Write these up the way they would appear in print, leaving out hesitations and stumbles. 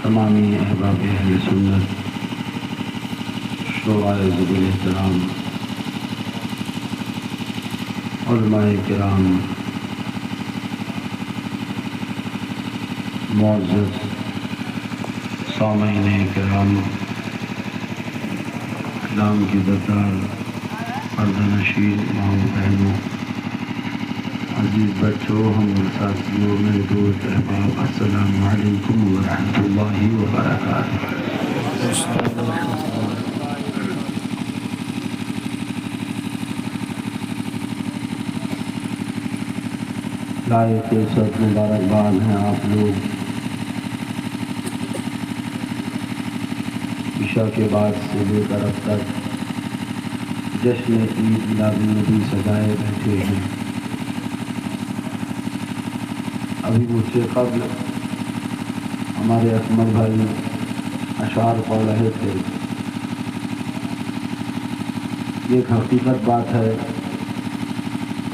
تمامی احباب اہل سنت، شورائے ذوی الاحترام، علماء کرام، معزز سامعین کرام، اسلام کی دردار پردہ نشین ماؤں بہنوں، عزیز بچوں، ہم ساتھیوں، میرے دوست احباب، السلام علیکم ورحمۃ اللہ وبرکاتہ۔ لائق عزت مبارکباد ہیں آپ لوگ عشاء کے بعد سے لے کر اب تک جشن عید میلاد النبی سجائے بیٹھے ہیں۔ ابھی مجھ سے قبل ہمارے اکمل بھائی اشعار پڑھ رہے تھے۔ یہ ایک حقیقت بات ہے،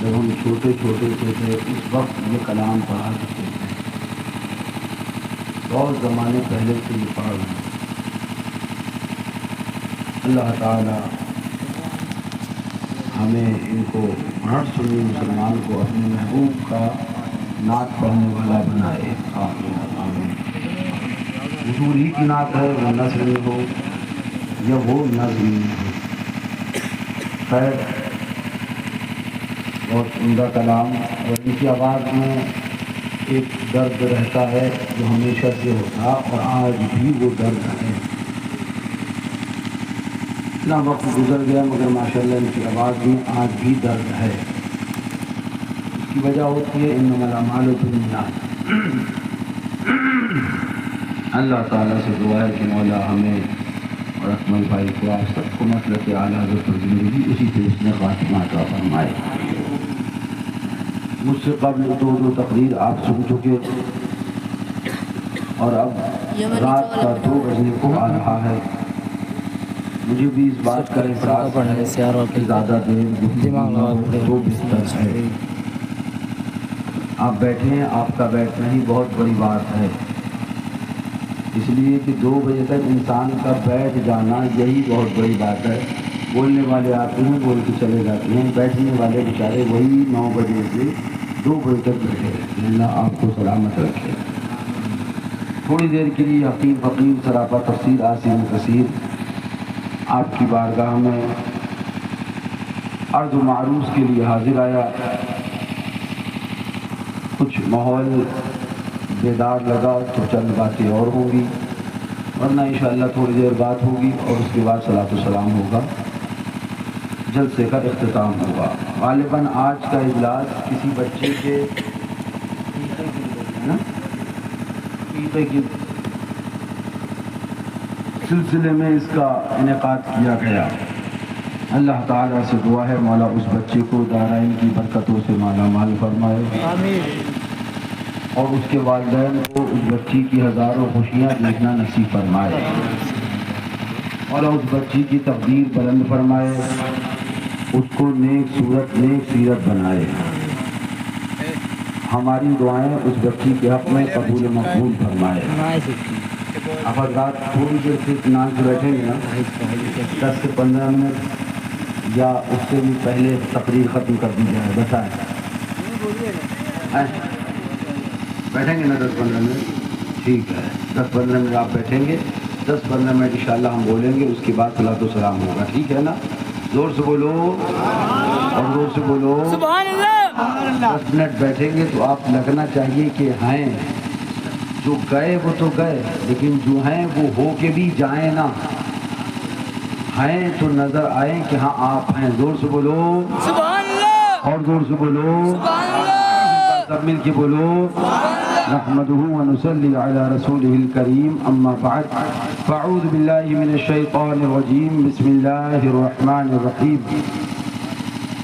جب ہم چھوٹے چھوٹے تھے اس وقت یہ کلام پڑھا کرتے تھے، بہت زمانے پہلے سے یہ پڑھ رہے ہیں۔ اللہ تعالی ہمیں ان کو ہر سنی مسلمان کو اپنے محبوب کا نعت پڑھنے والا بنائے، آمین۔ حضور ہی کی نعت ہے، وہ نثر ہو یا وہ نظم ہو، خیر بہت عمدہ کلام، اور ان کی آواز میں ایک درد رہتا ہے جو ہمیشہ سے ہوتا اور آج بھی وہ درد ہے۔ اتنا وقت گزر گیا مگر ماشاءاللہ ان کی آواز میں آج بھی درد ہے۔ اس کی وجہ ہوتی ہے انما الاعمال بالنیات۔ اللہ تعالیٰ سے دعا ہے کہ مولا ہمیں اور اکمل بھائی کو، آپ سب کو مسلک اعلیٰ حضرت پر زندگی اسی سے اس نے خاتمہ عطا فرمائے۔ مجھ سے قبل دو تقریر آپ سن چکے، اور اب رات کا 2 بجنے کو آ رہا ہے۔ مجھے بھی اس بات کا احساس ہے کہ زیادہ دیر تو بستر ہے۔ آپ بیٹھے ہیں، آپ کا بیٹھنا ہی بہت بڑی بات ہے، اس لیے کہ 2 بجے تک انسان کا بیٹھ جانا یہی بہت بڑی بات ہے۔ بولنے والے آتے ہیں، بول کے چلے جاتے ہیں، بیٹھنے والے بیچارے وہی 9 بجے سے 2 بجے تک بیٹھے رہتے ہیں۔ اللہ آپ کو سلامت رکھے۔ تھوڑی دیر کے لیے حکیم فقیر سراپا تفسیر آسین کثیر آپ کی بارگاہ میں عرض و معروض کے لیے حاضر آیا۔ کچھ ماحول بیدار لگا تو چند باتیں اور ہوں گی، ورنہ انشاءاللہ تھوڑی دیر بات ہوگی اور اس کے بعد صلاۃ و سلام ہوگا، جلسے کا اختتام ہوگا۔ غالباً آج کا اجلاس کسی بچے کے عقیقے کے سلسلے میں اس کا انعقاد کیا گیا۔ اللہ تعالیٰ سے دعا ہے مولا اس بچے کو دارائن کی برکتوں سے مالا مال فرمائے، آمین، اور اس کے والدین کو اس بچی کی ہزاروں خوشیاں دیکھنا نصیب فرمائے، اور اس بچی کی تقدیر بلند فرمائے، اس کو نیک صورت نیک سیرت بنائے۔ ہماری دعائیں اس بچی کے حق میں قبول و مقبول فرمائے۔ اب حضرات تھوڑی دیر سے اطمینان سے بیٹھیں گے نا، 10 سے 15 منٹ یا اس سے بھی پہلے تقریر ختم کر دی جائے، بتائیں بیٹھیں گے نا 10-15 منٹ؟ ٹھیک ہے، 10-15 منٹ آپ بیٹھیں گے، 10-15 منٹ انشاءاللہ ہم بولیں گے، اس کے بعد صلاۃ و سلام ہوگا، ٹھیک ہے نا؟ زور سے بولو اور زور سے بولو سبحان اللہ۔ 10 منٹ بیٹھیں گے تو آپ لگنا چاہیے کہ ہیں، جو گئے وہ تو گئے، لیکن جو ہیں وہ ہو کے بھی جائیں نا، ہیں تو نظر آئیں کہ ہاں آپ ہیں۔ زور سے بولو سبحان اللہ، اور زور سے بولو سبحان اللہ، سب مل کے بولو نحمدہ ونصلی علی رسولہ الکریم، اما بعد فاعوذ باللہ من الشیطان الرجیم، بسم اللہ الرحمن الرحیم۔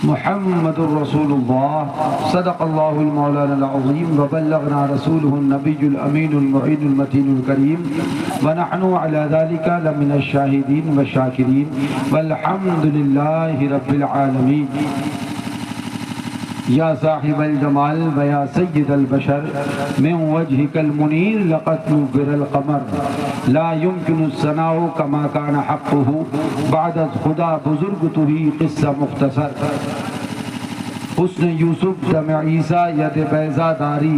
محمد رسول اللہ، صدق اللہ المولانا العظیم، وبلغنا رسولہ النبی الامین المعین المتین الکریم، ونحن علی ذلک لمن الشاہدین والشاکرین، والحمد للہ رب العالمین۔ یا صاحب الجمال و یا سید البشر من وجهك المنیر لقد نور القمر لا يمكن الثناء كما كان حقه بعد خدا بزرگ تو ہی قصہ مختصر حسن یوسف دم عیسیٰ ید بیضا داری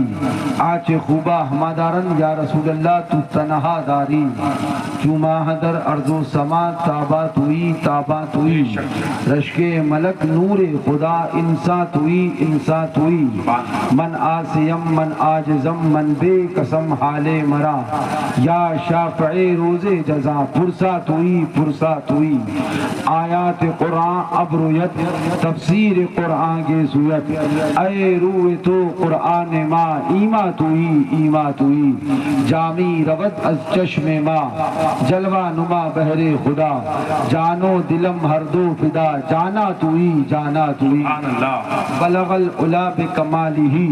آچ خوبہ ہمادارن یا رسول اللہ تو تنہا داری چوما حدر ارض و سما تابات ہوئی رشک ملک نور خدا انسات ہوئی من آسیم من آجزم من بے قسم حال مرا یا شافع روز جزا فرصات ہوئی آیات قرآن ابرویت تفسیر قرآن کے سویت اے روح تو قرآن ما ایمات ہوئی جامی روت از چشم ما جلوہ نما بہر خدا جانو دلم ہر دو فدا جانا توئی بلغ العلا بکمالہ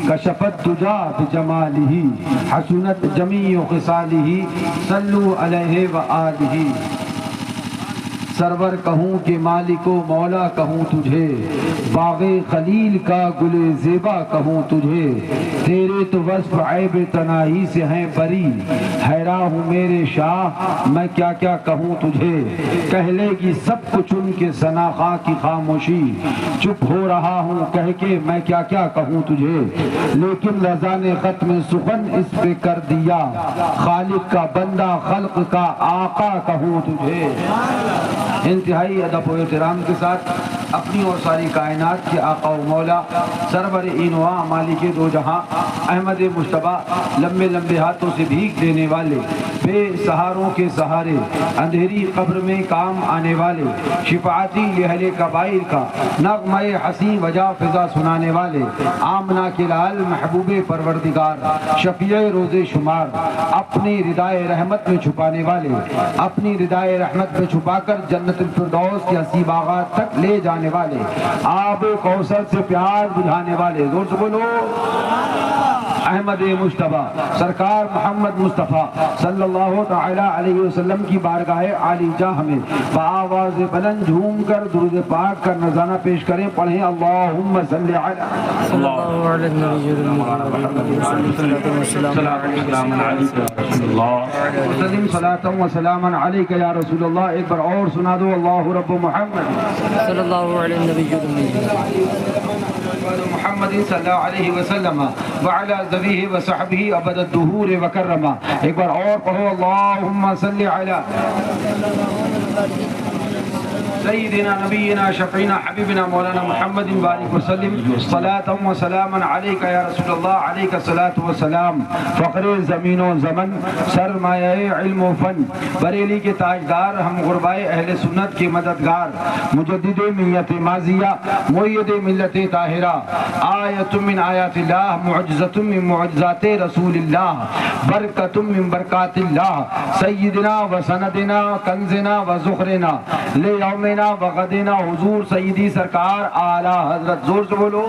کشفت تجا بجمالہ حسنت جمیع خصالہ صلو علیہ وآلہ سرور کہوں کہ مالک و مولا کہوں تجھے باغ خلیل کا گل زیبا کہوں تجھے تیرے تو وصف عیب تناہی سے ہیں بری حیران ہوں میرے شاہ میں کیا کیا کہوں تجھے کہہ لے گی سب کچھ ان کے ثنا خواں کی خاموشی چپ ہو رہا ہوں کہہ کے میں کیا کیا کہوں تجھے لیکن رضا نے ختم سخن اس پہ کر دیا خالق کا بندہ خلق کا آقا کہوں تجھے انتہائی ادب و احترام کے ساتھ اپنی اور ساری کائنات کے آقا و مولا سرور اینوا مالک دو جہاں احمد مجتبیٰ لمبے لمبے ہاتھوں سے بھیک دینے والے بے سہاروں کے سہارے اندھیری قبر میں کام آنے والے شفاعتی اہل کبائر کا نغمہ حسین وجا فضا سنانے والے آمنہ کے لال محبوب پروردگار شفیع روز شمار اپنی ردائے رحمت میں چھپانے والے اپنی ردائے رحمت میں چھپا کر جنت الفردوس کے حسین باغات تک لے جانے والے آب کوثر سے پیار بجھانے والے زور سے بولو احمد مجتبیٰ سرکار محمد مصطفیٰ صلی اللہ تعالی علیہ وسلم کی بارگاہ عالی جاہ میں بآواز بلند جھوم کر درود پاک کا نذرانہ پیش کریں پڑھیں اللہم صلی صلاۃ و سلام علیک یا رسول اللہ ایک بار اور سنا دو اللہ رب محمد صلی اللہ علیہ محمد صلی اللہ علیہ وسلم وعلی ذبیہ وصحبہ ابد الدہور وکرما ایک بار اور پڑھو اللہم صلی علی سیدنا نبینا شفینا حبیبنا مولانا محمد بارک وسلم صلاة و سلاما علیکہ یا رسول اللہ علیکہ صلاة و سلام فقر زمین و زمن سرمایہ علم و فن بریلی کے تاجدار ہم غربائے اہل سنت کے مددگار مجدد ملت ماضیہ مؤید ملت طاہرہ آیت من آیات اللہ معجزت من معجزات رسول اللہ برکت من برکات اللہ سیدنا و سندنا کنزنا و زخرنا لے یوم وغدنا حضور سیدی سرکار اعلیٰ حضرت زور سے بولو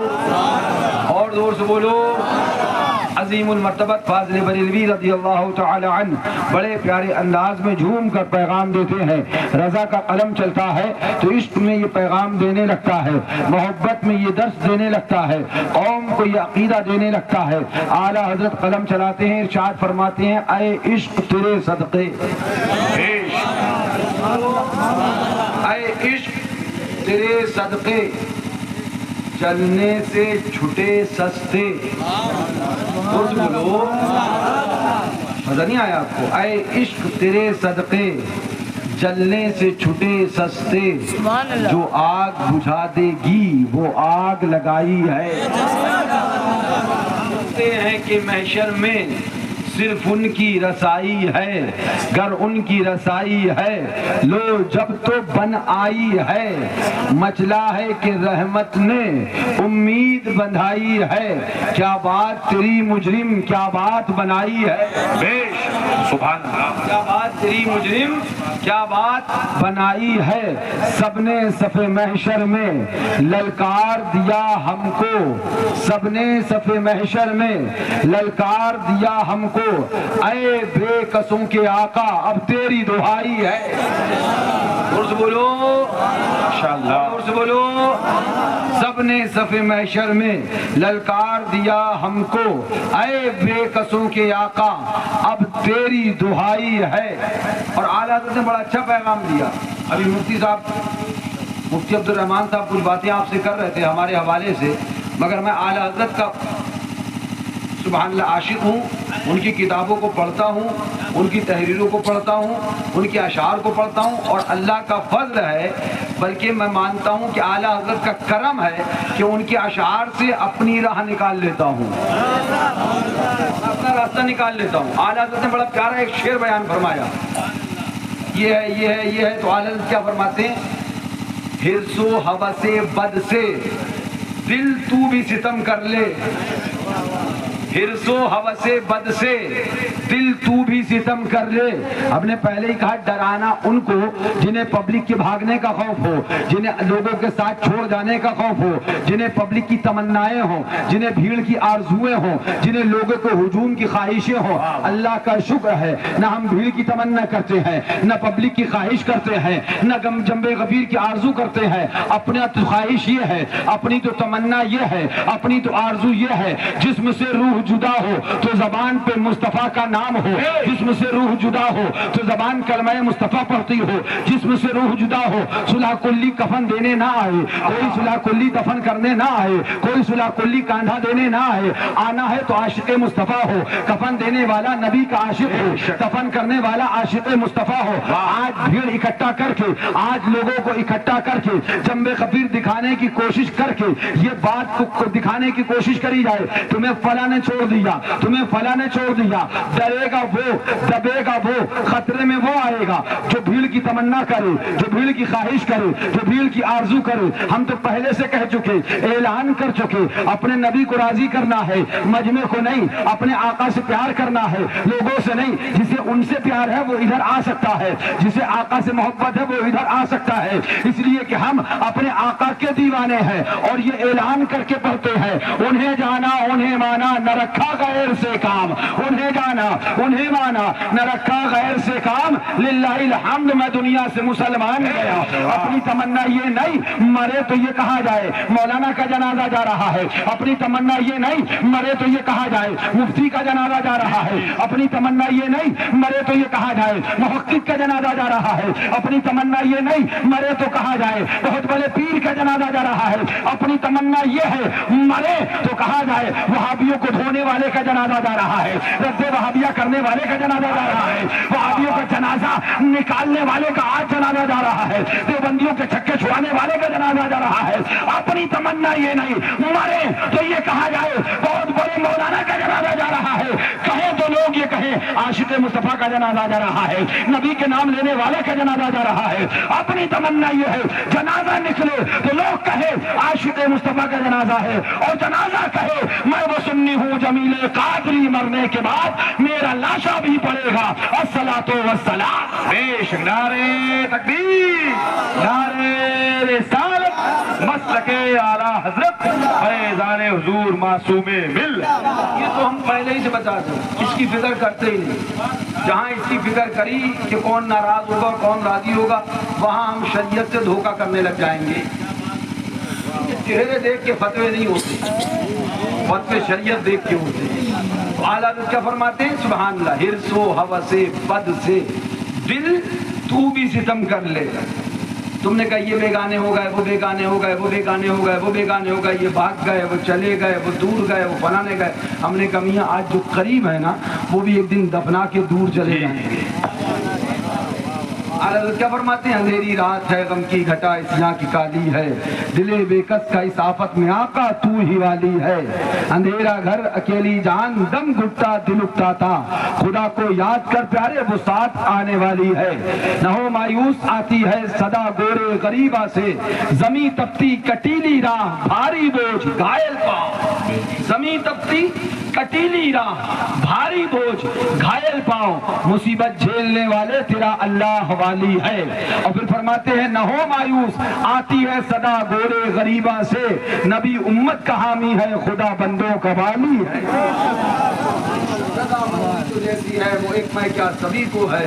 اور زور سے بولو عظیم المرتبت فاضل بریلوی رضی اللہ تعالی عنہ بڑے پیارے انداز میں جھوم کر پیغام دیتے ہیں رضا کا قلم چلتا ہے تو عشق میں یہ پیغام دینے لگتا ہے محبت میں یہ درس دینے لگتا ہے قوم کو یہ عقیدہ دینے لگتا ہے اعلیٰ حضرت قلم چلاتے ہیں ارشاد فرماتے ہیں اے عشق تیرے صدقے اے عشق تیرے صدقے چلنے سے چھٹے سستے بولو مزہ نہیں آیا آپ کو اے عشق تیرے صدقے جلنے سے چھٹے سستے جو آگ بجھا دے گی وہ آگ لگائی ہے کہتے ہیں کہ محشر میں صرف ان کی رسائی ہے گر ان کی رسائی ہے لو جب تو بن آئی ہے مچلا ہے کہ رحمت نے امید بندھائی ہے کیا بات تیری مجرم کیا بات بنائی ہے بیش سبحان اللہ کیا بات تیری مجرم کیا بات بنائی ہے سب نے صف محشر میں للکار دیا ہم کو سب نے صف محشر میں للکار دیا ہم کو اے بے قسم کے آقا اب تیری دہائی ہے زور سے بولو ماشاءاللہ، زور سے بولو۔ سب نے صف محشر میں للکار دیا ہم کو، اے بے کسوں کے آقا اب تیری دہائی ہے۔ اور اعلیٰ حضرت نے بڑا اچھا پیغام دیا۔ ابھی مفتی صاحب، مفتی عبد الرحمان صاحب کچھ باتیں آپ سے کر رہے تھے ہمارے حوالے سے، مگر میں اعلیٰ حضرت کا سبحان اللہ عاشق ہوں، ان کی کتابوں کو پڑھتا ہوں، ان کی تحریروں کو پڑھتا ہوں، ان کے اشعار کو پڑھتا ہوں، اور اللہ کا فضل ہے، بلکہ میں مانتا ہوں کہ اعلیٰ حضرت کا کرم ہے کہ ان کے اشعار سے اپنی راہ نکال لیتا ہوں، اپنا راستہ نکال لیتا ہوں۔ اعلیٰ حضرت نے بڑا پیارا ایک شعر بیان فرمایا، یہ ہے یہ ہے یہ ہے، تو اعلیٰ حضرت کیا فرماتے ہیں؟ حرص و ہوس بد سے دل تو بھی ستم کر لے، حرص و ہوس بد سے دل تو بھی ستم کر لے۔ ہم نے پہلے ہی کہا ڈرانا ان کو جنہیں پبلک کے بھاگنے کا خوف ہو، جنہیں لوگوں کے ساتھ چھوڑ جانے کا خوف ہو، جنہیں پبلک کی تمنائیں ہوں، جنہیں بھیڑ کی آرزویں ہوں، جنہیں لوگوں کو ہجوم کی خواہشیں ہوں۔ اللہ کا شکر ہے نہ ہم بھیڑ کی تمنا کرتے ہیں، نہ پبلک کی خواہش کرتے ہیں، نہ جنب غفیر کی آرزو کرتے ہیں۔ اپنا تو خواہش یہ ہے، اپنی تو تمنا یہ ہے، اپنی تو آرزو یہ ہے، جسم سے روح جدا ہو تو زبان پہ مصطفیٰ کا نام ہو، جسم سے روح جدا ہو تو زبان کلمہ مصطفیٰ پڑھتی ہو، جسم سے روح جدا ہو صلح کلی کفن دینے نہ آئے، کوئی صلح کلی دفن کرنے نہ آئے، کوئی صلح کلی کاندھا دینے نہ آئے۔ آنا ہے تو عاشق مصطفیٰ ہو، کفن دینے والا نبی کا عاشق ہو، دفن کرنے والا عاشق مصطفیٰ ہو۔ آج بھیڑ اکٹھا کر کے، آج لوگوں کو اکٹھا کر کے جنب خفیر دکھانے کی کوشش کر کے یہ بات کو دکھانے کی کوشش کری جائے تمہیں فلاں نے چھوڑ دیا، تمہیں فلاں نے چھوڑ دیا، ڈرے گا وہ، دبے گا وہ، خطرے میں وہ آئے گا جو بھیڑ کی تمنا کرے، جو بھیڑ کی خواہش کرے، جو بھیڑ کی آرزو کرے۔ ہم تو پہلے سے کہہ چکے، اعلان کر چکے، اپنے نبی کو راضی کرنا ہے، مجمع کو نہیں، اپنے آقا سے پیار کرنا ہے، لوگوں سے نہیں۔ جسے ان سے پیار ہے وہ ادھر آ سکتا ہے، جسے آقا سے محبت ہے وہ ادھر آ سکتا ہے، اس لیے کہ ہم اپنے آقا کے دیوانے ہیں اور یہ اعلان کر کے پڑھتے ہیں، انہیں جانا انہیں مانا نہ رکھا غیر سے کام، انہیں جانا انہیں مانا نہ رکھا غیر سے کام، للہ الحمد میں دنیا سے مسلمان گیا۔ اپنی تمنا یہ نہیں مرے تو یہ کہا جائے مولانا کا جنازہ جا رہا ہے، اپنی تمنا یہ نہیں مرے تو یہ کہا جائے مفتی کا جنازہ جا رہا ہے، اپنی تمنا یہ نہیں مرے تو یہ کہا جائے محقق کا جنازہ جا رہا ہے، اپنی تمنا یہ نہیں مرے تو کہا جائے بہت بڑے پیر کا جنازہ جا رہا ہے، اپنی تمنا یہ ہے مرے تو کہا جائے وہابیوں کو دھونے والے کا جنازہ جا رہا ہے، رد وہابیہ کرنے والے کا جنازہ جا رہا ہے، وہابیوں کا جنازہ نکالنے والے کا آج جنازہ جا رہا ہے، دیوبندیوں کے چھکے چھڑانے والے کا جنازہ جا رہا ہے۔ اپنی تمنا یہ نہیں مرے تو یہ کہا جائے بہت بڑے مولانا کا جنازہ جا رہا ہے، کہیں تو لوگ یہ کہیں عاشق مصطفیٰ کا جنازہ جا رہا ہے، نبی کے نام لینے والے کا جنازہ جا رہا ہے۔ اپنی تمنا یہ ہے جنازہ نکلے تو لوگ کہے عاشق مصطفیٰ کا جنازہ ہے، اور جنازہ کہے میں وہ سنی ہوں جمیل قادری، مرنے کے بعد میرا لاشا بھی پڑے گا الصلاۃ والسلام۔ بیش نعرے تکبیر، نعرے رسالت، مسلک اعلیٰ حضرت فیضان حضور معصوم مل۔ یہ تو ہم پہلے ہی سے بتا دیں، اس کی فکر کرتے ہی نہیں۔ جہاں اس کی فکر کری کہ کون ناراض ہوگا کون راضی ہوگا، وہاں ہم شریعت سے دھوکہ کرنے لگ جائیں گے۔ چہرے دیکھ کے فتوے نہیں ہوتے، فتوے شریعت دیکھ کے ہوتے ہیں۔ اعلیٰ حضرت کیا فرماتے ہیں؟ سبحان اللہ، حرص و ہوس بد سے دل تو بھی ستم کر لے۔ تم نے کہا یہ بیگانے ہو گئے، وہ بیگانے ہو گئے، وہ بیگانے ہو گئے، وہ بیگانے ہو گئے، یہ بھاگ گئے، وہ چلے گئے، وہ دور گئے، وہ فلانے گئے۔ ہم نے کہا میاں آج جو قریب ہے نا وہ بھی ایک دن دفنا کے دور چلے جائیں گے۔ حضرت کیا فرماتے ہیں؟ اندھیری رات ہے غم کی گھٹا اس یہاں کی کالی ہے، دل بے کس کا اس آفت میں آقا تو ہی والی ہے، اندھیرا گھر اکیلی جان دم گھٹتا دل اٹھتا تھا، خدا کو یاد کر پیارے وہ ساتھ آنے والی ہے، نہ ہو مایوس آتی ہے صدا گورے غریبہ سے، زمیں تپتی کٹیلی راہ بھاری بوجھ گھائل پاؤں، زمیں تپتی کٹیلی راہ بھاری بوجھ گھائل پاؤں، مصیبت جھیلنے والے تیرا اللہ والی ہے۔ اور پھر فرماتے ہیں نہ ہو مایوس آتی ہے صدا گورے غریبہ سے، نبی امت کا حامی ہے خدا بندوں کا والی ہے، جیسی ہے وہ ایک میں کیا سبھی کو ہے،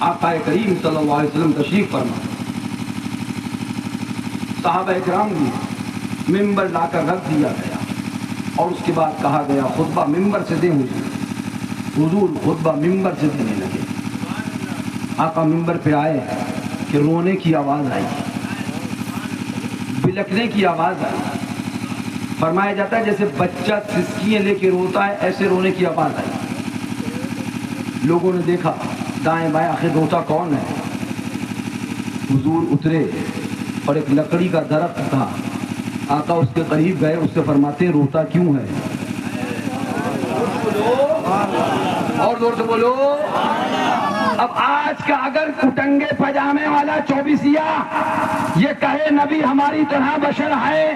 آقا کریم صلی اللہ علیہ وسلم تشریف فرما، صحابہ کرام بھی ممبر لا کر رکھ دیا گیا اور اس کے بعد کہا گیا خطبہ ممبر سے دیں حضور خطبہ ممبر سے دینے لگے۔ آقا ممبر پہ آئے کہ رونے کی آواز آئی، بلکنے کی آواز آئی، فرمایا جاتا ہے جیسے بچہ سسکیاں لے کے روتا ہے ایسے رونے کی آواز آئی۔ لوگوں نے دیکھا دائیں بائیں آخر روتا کون ہے؟ حضور اترے اور ایک لکڑی کا درخت تھا، آقا اس کے قریب گئے، اس سے فرماتے روتا کیوں ہے؟ اور زور سے بولو۔ اب آج کا اگر کٹنگے پجامے والا چوبیسیا یہ کہے نبی ہماری طرح بشر ہے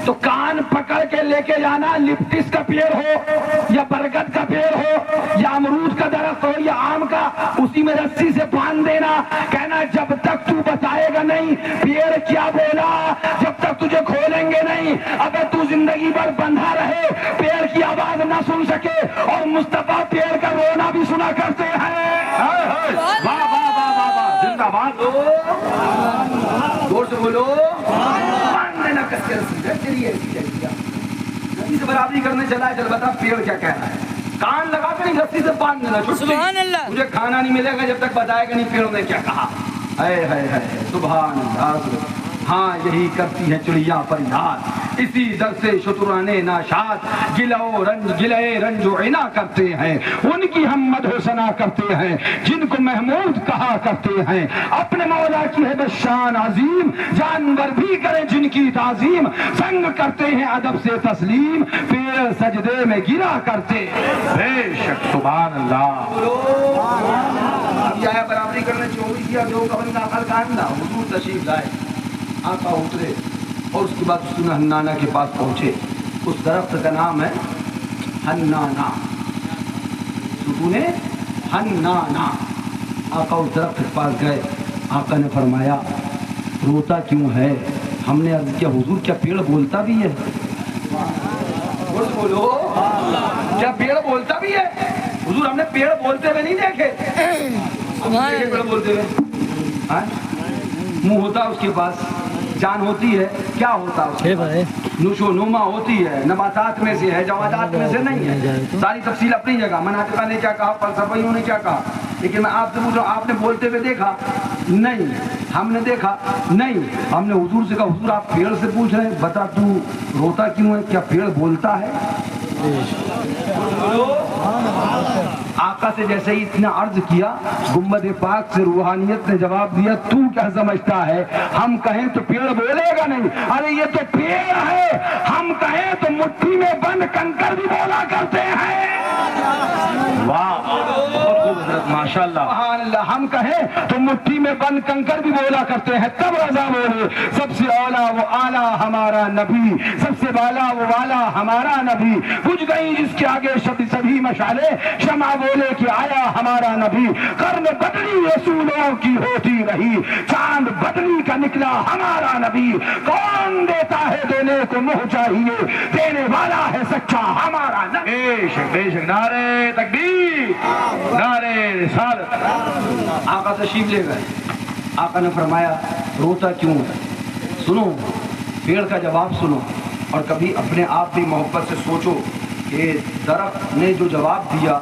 تو کان پکڑ کے لے کے جانا، لپٹس کا پیڑ ہو یا برگد کا پیڑ ہو یا امرود کا درخت ہو یا آم کا، اسی میں رسی سے باندھ دینا، کہنا جب تک تو بتائے گا نہیں پیڑ کیا بولا، جب تک تجھے کھولیں گے نہیں، اگر تو زندگی بھر بندھا رہے پیڑ کی آواز نہ سن سکے۔ اور مصطفیٰ پیڑ کا رونا بھی سنا کرتے ہیں۔ واہ واہ واہ واہ واہ، زندہ باد، زور سے بولو۔ باندھ دینا کچھ چلیے نبی سے برابری کرنے چلا ہے، چل بتا پیڑ کیا کہہ رہا ہے، کان لگا کے نہیں رسی سے باندھ دینا، سبحان اللہ، مجھے کھانا نہیں ملے گا جب تک بتائے گا نہیں پیڑوں نے کیا کہا۔ سبحان اللہ۔ ہاں یہی کرتی ہے چڑیا فریاد، اسی در سے شترانے ناشاد، گلے رنج و عنا کرتے ہیں، ان کی ہم مدح ثنا کرتے ہیں جن کو محمود کہا کرتے ہیں، اپنے مولا کی ہے بس شان عظیم، جانور بھی کریں جن کی تعظیم، سنگ کرتے ہیں ادب سے تسلیم، پیر سجدے میں گرا کرتے بے شک سبحان اللہ۔ اب یہ آیا برابری کرنے چوری کیا جو قبل ناقل کاندہ حضور تشریف لائے، آقا اترے اور اس کے بعد ستون حنانہ کے پاس پہنچے۔ اس درخت کا نام ہے حنانہ، ستون حنانہ۔ آقا اس درخت کے پاس گئے، آقا نے فرمایا روتا کیوں ہے؟ ہم نے عرض کیا حضور کیا پیڑ بولتا بھی ہے؟ بولو کیا پیڑ بولتا بھی ہے؟ حضور ہم نے پیڑ بولتے ہوئے نہیں دیکھے، پیڑ بولتے ہوئے منہ ہوتا اس کے پاس، جان ہوتی ہے، کیا ہوتا اس کے پاس؟ نشو نما ہوتی ہے، نباتات میں سے ہے، جوادات میں سے نہیں ہے۔ ساری تفصیل اپنی جگہ، مناطقہ نے کیا کہا، فلسفیوں نے کیا کہا، لیکن میں آپ سے پوچھ رہا ہوں آپ نے بولتے ہوئے دیکھا؟ نہیں۔ ہم نے دیکھا؟ نہیں۔ ہم نے حضور سے کہا حضور آپ پیڑ سے پوچھ رہے ہیں، بتا تو روتا کیوں ہے، کیا پیڑ بولتا ہے؟ آقا سے جیسے ہی اتنا عرض کیا، گنبد پاک سے روحانیت نے جواب دیا تو کیا سمجھتا ہے، ہم کہیں تو پیڑ بولے گا نہیں، ارے یہ تو پیڑ ہے، ہم کہیں تو مٹھی میں بند کنکر بھی بولا کرتے ہیں۔ ماشاءاللہ سبحان اللہ، ہم کہیں تو مٹھی میں بند کنکر بھی بولا کرتے ہیں۔ تب رضا بولے سب سے اولا وہ اعلیٰ ہمارا نبی، سب سے بالا وہ والا ہمارا نبی، بجھ گئی جس کے آگے سبھی مشالے، شمع بولے کہ آیا ہمارا نبی، قرن بدلی رسولوں کی ہوتی رہی، چاند بدلی کا نکلا ہمارا نبی، کون دیتا ہے دینے کو منہ چاہیے، دینے والا ہے سچا ہمارا نبی۔ بے شک بے شک، نعرہ تکبیر، نعرہ رسالت۔ آقا تشریف لے گئے، آقا نے فرمایا روتا کیوں ہے؟ سنو پیڑ کا جواب سنو، اور کبھی اپنے آپ بھی محبت سے سوچو کہ درخت نے جو جواب دیا،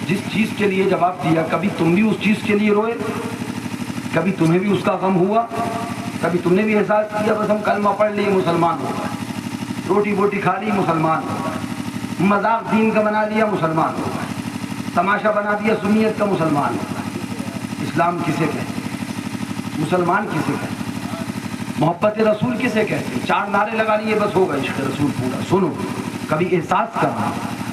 جس چیز کے لیے جواب دیا، کبھی تم بھی اس چیز کے لیے روئے، کبھی تمہیں بھی اس کا غم ہوا، کبھی تم نے بھی احساس کیا بس ہم کلمہ پڑھ لیے مسلمان ہو گئے، روٹی بوٹی کھا لی مسلمان ہو گئے، مذاق دین کا بنا لیا مسلمان ہو گئے، تماشا بنا دیا سنیت کا مسلمان ہو گئے۔ اسلام کسے کہتے؟ مسلمان کسے کہتے؟ محبت رسول کسے کہتے؟ چار نعرے لگا لیے بس ہو گئے عشق رسول پورا۔ سنو کبھی احساس کرنا،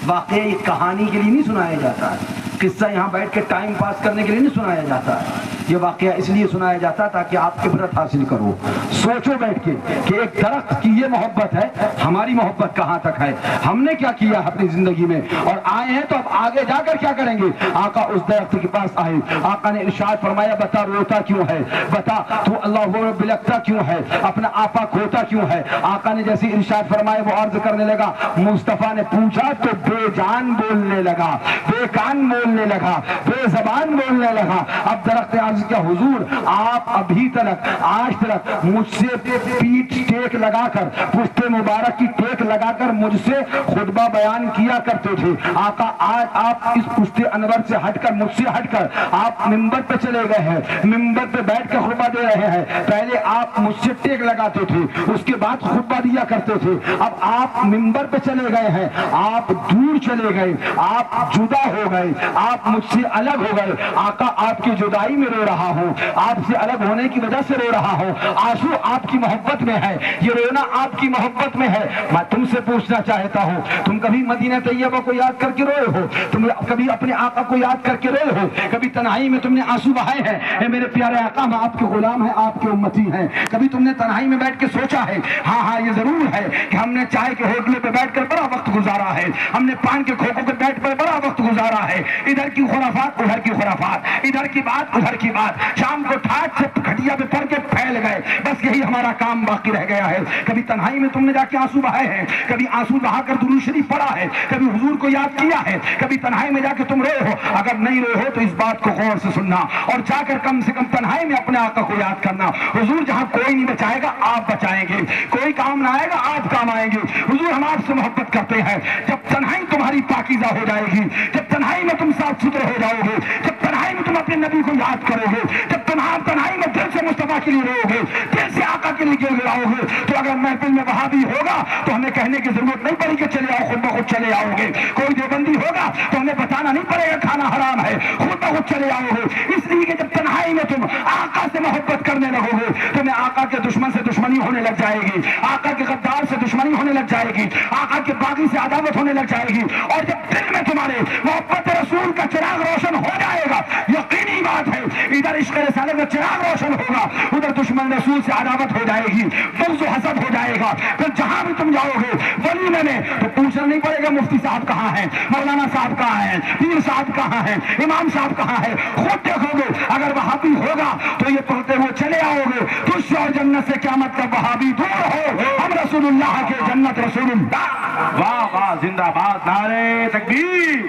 واقعہ ایک کہانی کے لیے نہیں سنایا جاتا ہے، قصہ یہاں بیٹھ کے ٹائم پاس کرنے کے لیے نہیں سنایا جاتا ہے، یہ واقعہ اس لیے سنایا جاتا تاکہ آپ عبرت حاصل کرو. سوچو بیٹھ کے کہ ایک درخت کی یہ محبت ہے, ہماری محبت کہاں تک ہے, ہم نے کیا کیا اپنی زندگی میں, اور آئے ہیں تو اب آگے جا کر کیا کریں گے. آقا اس درخت کے پاس آئے, آقا نے ارشاد فرمایا بتا روتا کیوں ہے, بتا تو اللہ رب لگتا کیوں ہے, اپنا آپا کھوتا کیوں ہے. آقا نے جیسے ارشاد فرمایا وہ عرض کرنے لگا, مصطفیٰ نے پوچھا تو بے جان بولنے لگا, بے کان بولنے لگا, بے زبان بولنے لگا. اب درخت نے عرض کیا حضور آپ ابھی تک آج تک مجھ سے پیٹھ ٹیک لگا کر, پشت مبارک کی ٹیک لگا کر مجھ سے خطبہ بیان کیا کرتے تھے. آقا آج آپ اس پشت انور سے ہٹ کر, مجھ سے ہٹ کر آپ ممبر پہ چلے گئے ہیں, ممبر پہ بیٹھ کر خطبہ دے رہے ہیں. پہلے آپ مجھ سے ٹیک لگاتے تھے, اس کے بعد خطبہ دیا کرتے تھے. اب آپ ممبر پہ چلے گئے ہیں, آپ دور چلے گئے, آپ جدا ہو گئے, آپ مجھ سے الگ ہو گئے. آقا آپ کی جدائی میں رو رہا ہوں, آپ سے الگ ہونے کی وجہ سے رو رہا ہوں. آنسو آپ کی محبت میں ہے, یہ رونا آپ کی محبت میں ہے. میں تم سے پوچھنا چاہتا ہوں, تم کبھی مدینہ طیبہ کو یاد کر کے روئے ہو, تم کبھی اپنے آقا کو یاد کر کے روئے ہو, کبھی تنہائی میں تم نے آنسو بہائے ہیں, اے میرے پیارے آقا ہم آپ کے غلام ہیں, آپ کے امتی ہیں. کبھی تم نے تنہائی میں بیٹھ کے سوچا ہے, ہاں ہاں یہ ضرور ہے کہ ہم نے چائے کے ہوٹلے پہ بیٹھ کر بڑا وقت گزارا ہے, ہم نے پان کے کھوکھوں پہ بیٹھ کر بڑا وقت گزارا ہے, ادھر کی خرافات ادھر کی خرافات, ادھر کی بات ادھر کی بات, شام کو ٹھاٹ سے کھٹیا پہ پڑھ کے پھیل گئے, بس یہی ہمارا کام باقی رہ گیا ہے. کبھی تنہائی میں تم نے جا کے آنسو بہائے ہیں, کبھی آنسو بہا کر درود شریف پڑھا ہے, کبھی حضور کو یاد کیا ہے, کبھی تنہائی میں جا کے تم روئے ہو. اگر نہیں روئے ہو تو اس بات کو غور سے سننا اور جا کر کم سے کم تنہائی میں اپنے آقا کو یاد کرنا. حضور جہاں کوئی نہیں بچائے گا آپ بچائیں گے, کوئی کام نہ آئے گا آپ کام آئیں گے. حضور ہم آپ سے محبت کرتے ہیں. جب تنہائی تمہاری پاکیزہ ہو جائے گی, جب تنہائی میں تم صاف ستھرے ہو جاؤ گے, جب تنہائی میں تم اپنے نبی کو یاد کرو گے, جب تنہائی میں دل سے مصطفیٰ کے لیے رو گے, دل سے آقا کے لیے گڑگڑاؤ گے, تو اگر محفل میں وہابی ہوگا تو ہمیں کہنے کی ضرورت نہیں پڑے کہ چلے آؤ, خود بخود چلے آؤ گے. کوئی دیوبندی ہوگا تو ہمیں بتانا نہیں پڑے گا کھانا حرام ہے, خود بخود چلے آؤ گے. اس لیے کہ جب تنہائی میں تم آقا سے محبت کرنے لگو گے, تمہیں آقا کے دشمن سے دشمنی ہونے لگ جائے گی, آقا کے غدار سے دشمنی ہونے لگ جائے گی, آقا کے باغی سے عداوت ہونے لگ جائے گی. اور جب دل میں تمہارے محبت رسول کا چراغ روشن ہو جائے گا, یقینی بات ہے ادھر عشق رسالت کا چراغ روشن ہوگا, ادھر دشمن رسول سے عداوت ہو جائے گی, بغض و حسد ہو جائے گا. پھر جہاں بھی تم جاؤ گے ولیمے میں تو پوچھنا نہیں پڑے گا مفتی صاحب کہاں ہیں, مولانا صاحب کہاں ہیں, پیر صاحب کہاں ہیں, امام صاحب کہاں ہیں. خود دیکھو گے اگر وہابی ہوگا تو یہ پڑھتے ہوئے چلے آؤ گے, تجھ سے اور جنت سے کیا مطلب وہابی دور ہو, ہم رسول اللہ کے جنت رسول اللہ. واہ واہ, زندہ باد, نعرے تکبیر,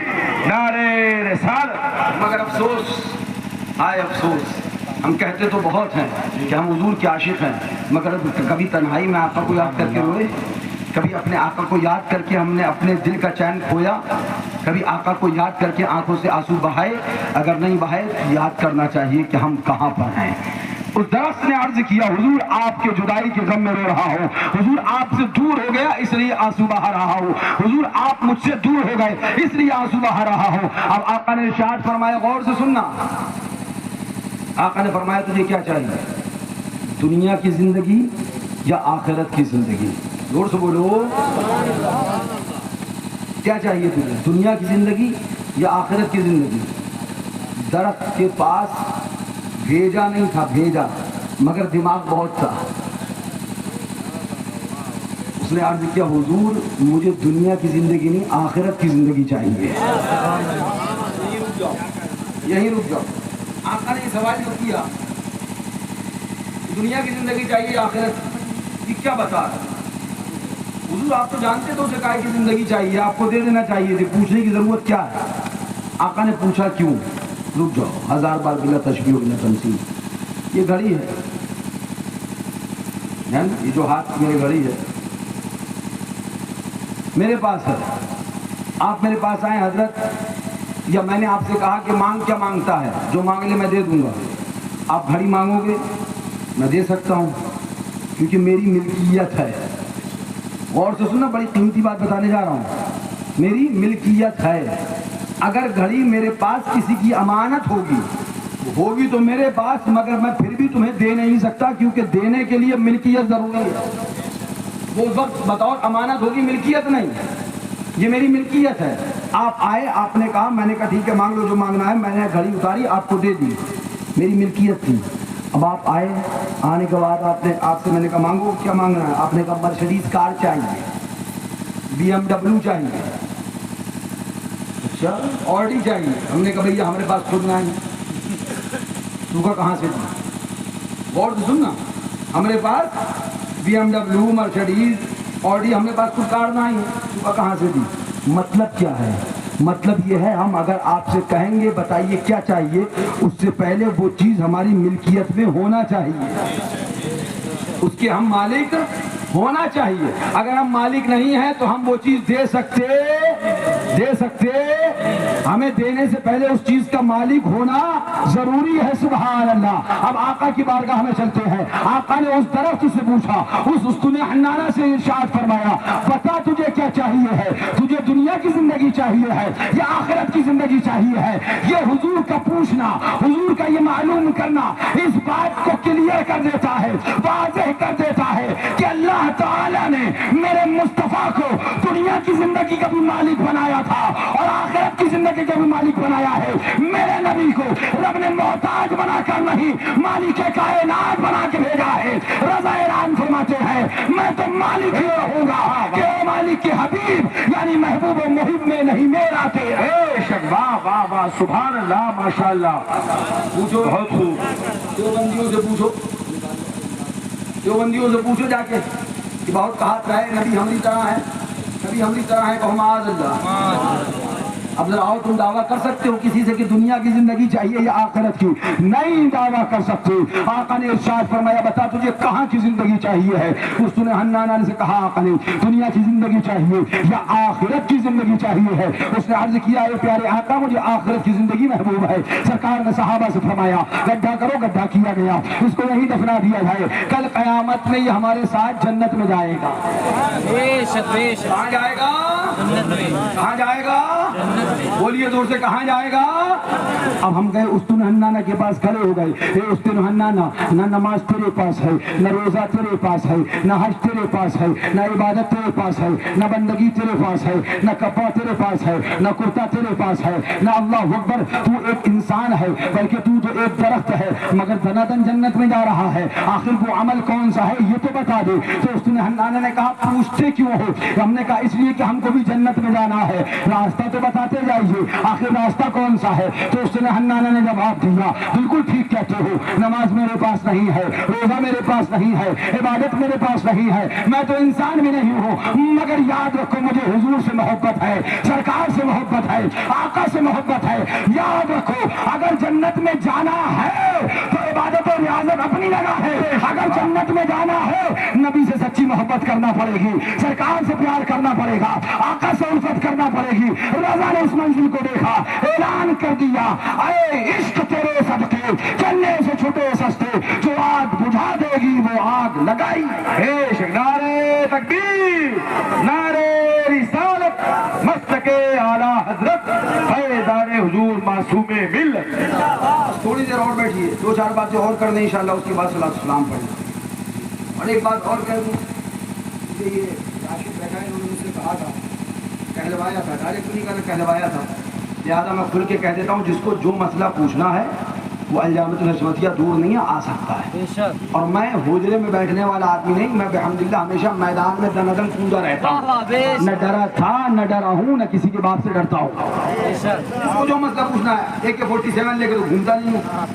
نعرے رسالت. مگر افسوس, ہائے افسوس, ہم کہتے تو بہت ہیں کہ ہم حضور کے عاشق ہیں, مگر کبھی تنہائی میں آقا کو یاد کر کے روئے, کبھی اپنے آقا کو یاد کر کے ہم نے اپنے دل کا چین کھویا, کبھی آقا کو یاد کر کے آنکھوں سے آنسو بہائے. اگر نہیں بہائے تو یاد کرنا چاہیے کہ ہم کہاں پر ہیں. اس درخت نے عرض کیا حضور آپ کے جدائی کے غم میں رو رہا ہوں, حضور آپ سے دور ہو گیا اس لیے آنسو بہا رہا ہوں, حضور آپ مجھ سے دور ہو گئے اس لیے آنسو بہا رہا ہوں. اب آقا نے ارشاد فرمایا, غور سے سننا, آقا نے فرمایا تجھے کیا چاہیے, دنیا کی زندگی یا آخرت کی زندگی؟ زور سے بولو, کیا چاہیے تجھے, دنیا کی زندگی یا آخرت کی زندگی؟ درخت کے پاس بھیجا نہیں تھا, بھیجا مگر دماغ بہت تھا. اس نے عرض کیا حضور مجھے دنیا کی زندگی نہیں آخرت کی زندگی چاہیے. یہی رک جاؤ. آقا نے یہ سوال جو کیا دنیا کی زندگی چاہیے آخرت کی, کیا بتا رہا حضور, آپ تو جانتے تو اسے کائے کی زندگی چاہیے, آپ کو دے دینا چاہیے تھی, پوچھنے کی ضرورت کیا ہے. آقا نے پوچھا کیوں, رک جاؤ, 1000 بار بلا تشبیہ و بلا تمثیل. یہ گھڑی ہے, یہ جو ہاتھ میری گھڑی ہے میرے پاس ہے, آپ میرے پاس آئے حضرت, یا میں نے آپ سے کہا کہ مانگ, کیا مانگتا ہے, جو مانگ لے میں دے دوں گا. آپ گھڑی مانگو گے میں دے سکتا ہوں کیونکہ میری ملکیت ہے. غور سے سننا, بڑی قیمتی بات بتانے جا رہا ہوں, میری ملکیت ہے. اگر گھڑی میرے پاس کسی کی امانت ہوگی تو میرے پاس, مگر میں پھر بھی تمہیں دے نہیں سکتا کیونکہ دینے کے لیے ملکیت ضروری ہے. وہ وقت بطور امانت ہوگی, ملکیت نہیں, یہ میری ملکیت ہے. آپ آئے, آپ نے کہا, میں نے کہا ٹھیک ہے مانگ لو جو مانگنا ہے, میں نے گھڑی اتاری آپ کو دے دی. میری ملکیت تھی. اب آپ آئے, آنے کے بعد آپ سے میں نے کہا مانگو, کیا مانگنا ہے؟ آپ نے کہا مرسڈیز کار چاہیے, BMW چاہیے, اچھا آڈی چاہیے. ہم نے کہا بھیا ہمارے پاس خود نہ ہے. تو کا کہاں سے تھی؟ غور سے سننا, ہمارے پاس BMW مرسڈیز آڈی ہمارے پاس خود کار نہ ہے. تو کا کہاں سے تھی؟ مطلب کیا ہے؟ مطلب یہ ہے ہم اگر آپ سے کہیں گے بتائیے کیا چاہیے, اس سے پہلے وہ چیز ہماری ملکیت میں ہونا چاہیے, اس کے ہم مالک ہونا چاہیے. اگر ہم مالک نہیں ہیں تو ہم وہ چیز دے سکتے, ہمیں دینے سے پہلے اس چیز کا مالک ہونا ضروری ہے. سبحان اللہ. اب آقا کی بارگاہ میں چلتے ہیں. آقا نے اس درخت سے پوچھا, اس استن حنانہ سے ارشاد فرمایا بتا تجھے کیا چاہیے ہے, تجھے دنیا کی زندگی چاہیے ہے یا آخرت کی زندگی چاہیے ہے؟ یہ حضور کا پوچھنا, حضور کا یہ معلوم کرنا اس بات کو کلیئر کر دیتا ہے, واضح کر دیتا ہے کہ اللہ تعالیٰ نے میرے مصطفیٰ کو دنیا کی زندگی کا بھی مالک بنایا تھا اور آخرت کی زندگی کا بھی مالک بنایا ہے. میرے نبی کو رب نے محتاج بنا کر نہیں, مالک کائنات بنا کے بھیجا ہے. رضا اعلان فرماتے ہیں میں تو مالک ہی رہوں گا کہ مالک کے حبیب یعنی محبوب و محب میں نہیں میرا تیرا. واہ واہ واہ, سبحان اللہ, ماشاء اللہ. پوچھو, بہت خوب. دیوبندیوں سے پوچھو, دیوبندیوں سے پوچھو جا کے کہ بہت کہات رہے نبی ہماری طرح ہے, نبی ہماری طرح ہے, کہ معاذ اللہ. اب ذرا آؤ, تم دعویٰ کر سکتے ہو کسی سے کہ دنیا کی زندگی چاہیے یا آخرت کی؟ نہیں دعویٰ کر سکتے. آقا نے ارشاد فرمایا بتا تجھے کہاں کی زندگی چاہیے ہے؟ اس نے حنانہ سے کہا آقا نے دنیا کی زندگی چاہیے یا آخرت کی زندگی چاہیے ہے؟ اس نے عرض کیا اے پیارے آقا مجھے آخرت کی زندگی محبوب ہے. سرکار نے صحابہ سے فرمایا گڈھا کرو, گڈھا کیا گیا, اس کو یہیں دفنا دیا جائے, کل قیامت میں یہ ہمارے ساتھ جنت میں جائے گا. کہاں جائے گا؟ کہاں جائے گا؟ بولیے زور سے, کہاں جائے گا؟ اب ہم گئے استن حنانہ کے پاس, کھڑے ہو گئے. اے استن حنانہ, نہ نماز تیرے پاس ہے, نہ روزہ تیرے پاس ہے, نہ حج تیرے پاس ہے, نہ عبادت تیرے پاس ہے, نہ بندگی تیرے پاس ہے, نہ کپڑا تیرے پاس ہے, نہ کرتا تیرے پاس ہے, نہ اللہ اکبر تو ایک انسان ہے بلکہ تو جو ایک درخت ہے, مگر دنادن جنت میں جا رہا ہے. آخر وہ عمل کون سا ہے یہ تو بتا دے. تو استن حنانہ نے کہا پوچھتے کیوں ہو؟ ہم نے کہا اس لیے کہ ہم کو بھی جنت میں جانا ہے, راستہ تو بتاتے جائیے, آخر راستہ کون سا ہے؟ تو اس نے حنانہ نے جواب دیا بالکل ٹھیک کہتے ہو, نماز میرے پاس نہیں ہے, روزہ میرے پاس نہیں ہے, عبادت میرے پاس نہیں ہے, میں تو انسان بھی نہیں ہوں, مگر یاد رکھو مجھے حضور سے محبت ہے, سرکار سے محبت ہے, آقا سے محبت ہے. یاد رکھو اگر جنت میں جانا ہے تو عبادت و ریاضت اپنی جگہ ہے, اگر جنت میں جانا ہے نبی سے سچی محبت کرنا پڑے گی, سرکار سے پیار کرنا پڑے گا, آقا سے الفت کرنا پڑے گی. رضا نے اس منزل کو دیکھا, اعلان کر دیا اے عشق تیرے صدقے چلنے سے چھٹے سستے, جو آگ بجھا دے گی وہ آگ لگائی. نعرے تکبیر, نعرے رسالت, مستق اعلیٰ حضرت فیضان حضور معصوم ملت. تھوڑی دیر اور بیٹھیے, دو چار باتیں اور کر دیں انشاءاللہ, اس کے بعد صلاۃ السلام پڑھیں. اور ایک بات اور کہہ دوں, یہ راشد بیٹھا ہے, انہوں نے مجھ سے کہا تھا, کہلوایا تھا, ڈائریکٹ نہیں کہا, کہلوایا تھا, لہٰذا میں کھل کے کہہ دیتا ہوں جس کو جو مسئلہ پوچھنا ہے وہ الجامۃ الحشمتیہ دور نہیں آ سکتا ہے. اور میں حجرے میں بیٹھنے والا آدمی نہیں, میں بحمدللہ ہمیشہ میدان میں دنادن کوندا رہتا ہوں, نہ ڈرا تھا نہ ڈرا ہوں, نہ کسی کے باپ سے ڈرتا ہوں. جس کو جو مسئلہ پوچھنا ہے, AK-47 لے کے تو گھومتا نہیں ہوں,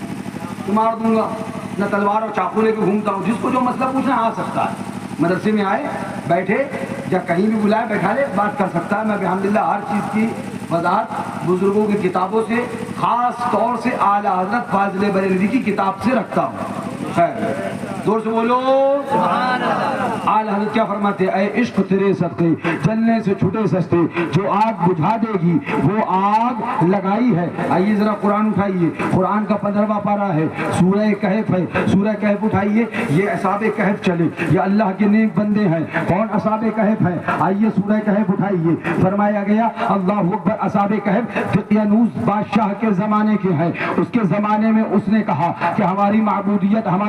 تو مار دوں گا, نہ تلوار اور چاقو لے کے گھومتا ہوں. جس کو جو مسئلہ پوچھنا آ سکتا ہے, مدرسے میں آئے بیٹھے یا کہیں بھی بلائے بیٹھا لے, بات کر سکتا ہے. میں بحمدللہ ہر چیز کی وضاحت بزرگوں کی کتابوں سے, خاص طور سے اعلیٰ حضرت فاضل بریلوی کی کتاب سے رکھتا ہوں. خیر زور سے بولو سبحان اللہ. اعلیٰ حضرت کیا فرماتے ہیں؟ اے عشق تیرے صدقے جلنے سے چھٹے سستے, جو آگ بجھا دے گی وہ آگ لگائی ہے. آئیے ذرا قرآن اٹھائیے, قرآن کا 15واں پارہ ہے, سورہ کہف ہے, سورہ کہف اٹھائیے. یہ اصحاب کہف چلے, یہ اللہ کے نیک بندے ہیں. کون اصحاب کہف ہیں؟ آئیے سورہ کہف اٹھائیے. فرمایا گیا اللہ اکبر, اصحاب کہف دقیانوس بادشاہ کے زمانے کے ہیں. اس کے زمانے میں اس نے کہا کہ ہماری معبودیت, ہماری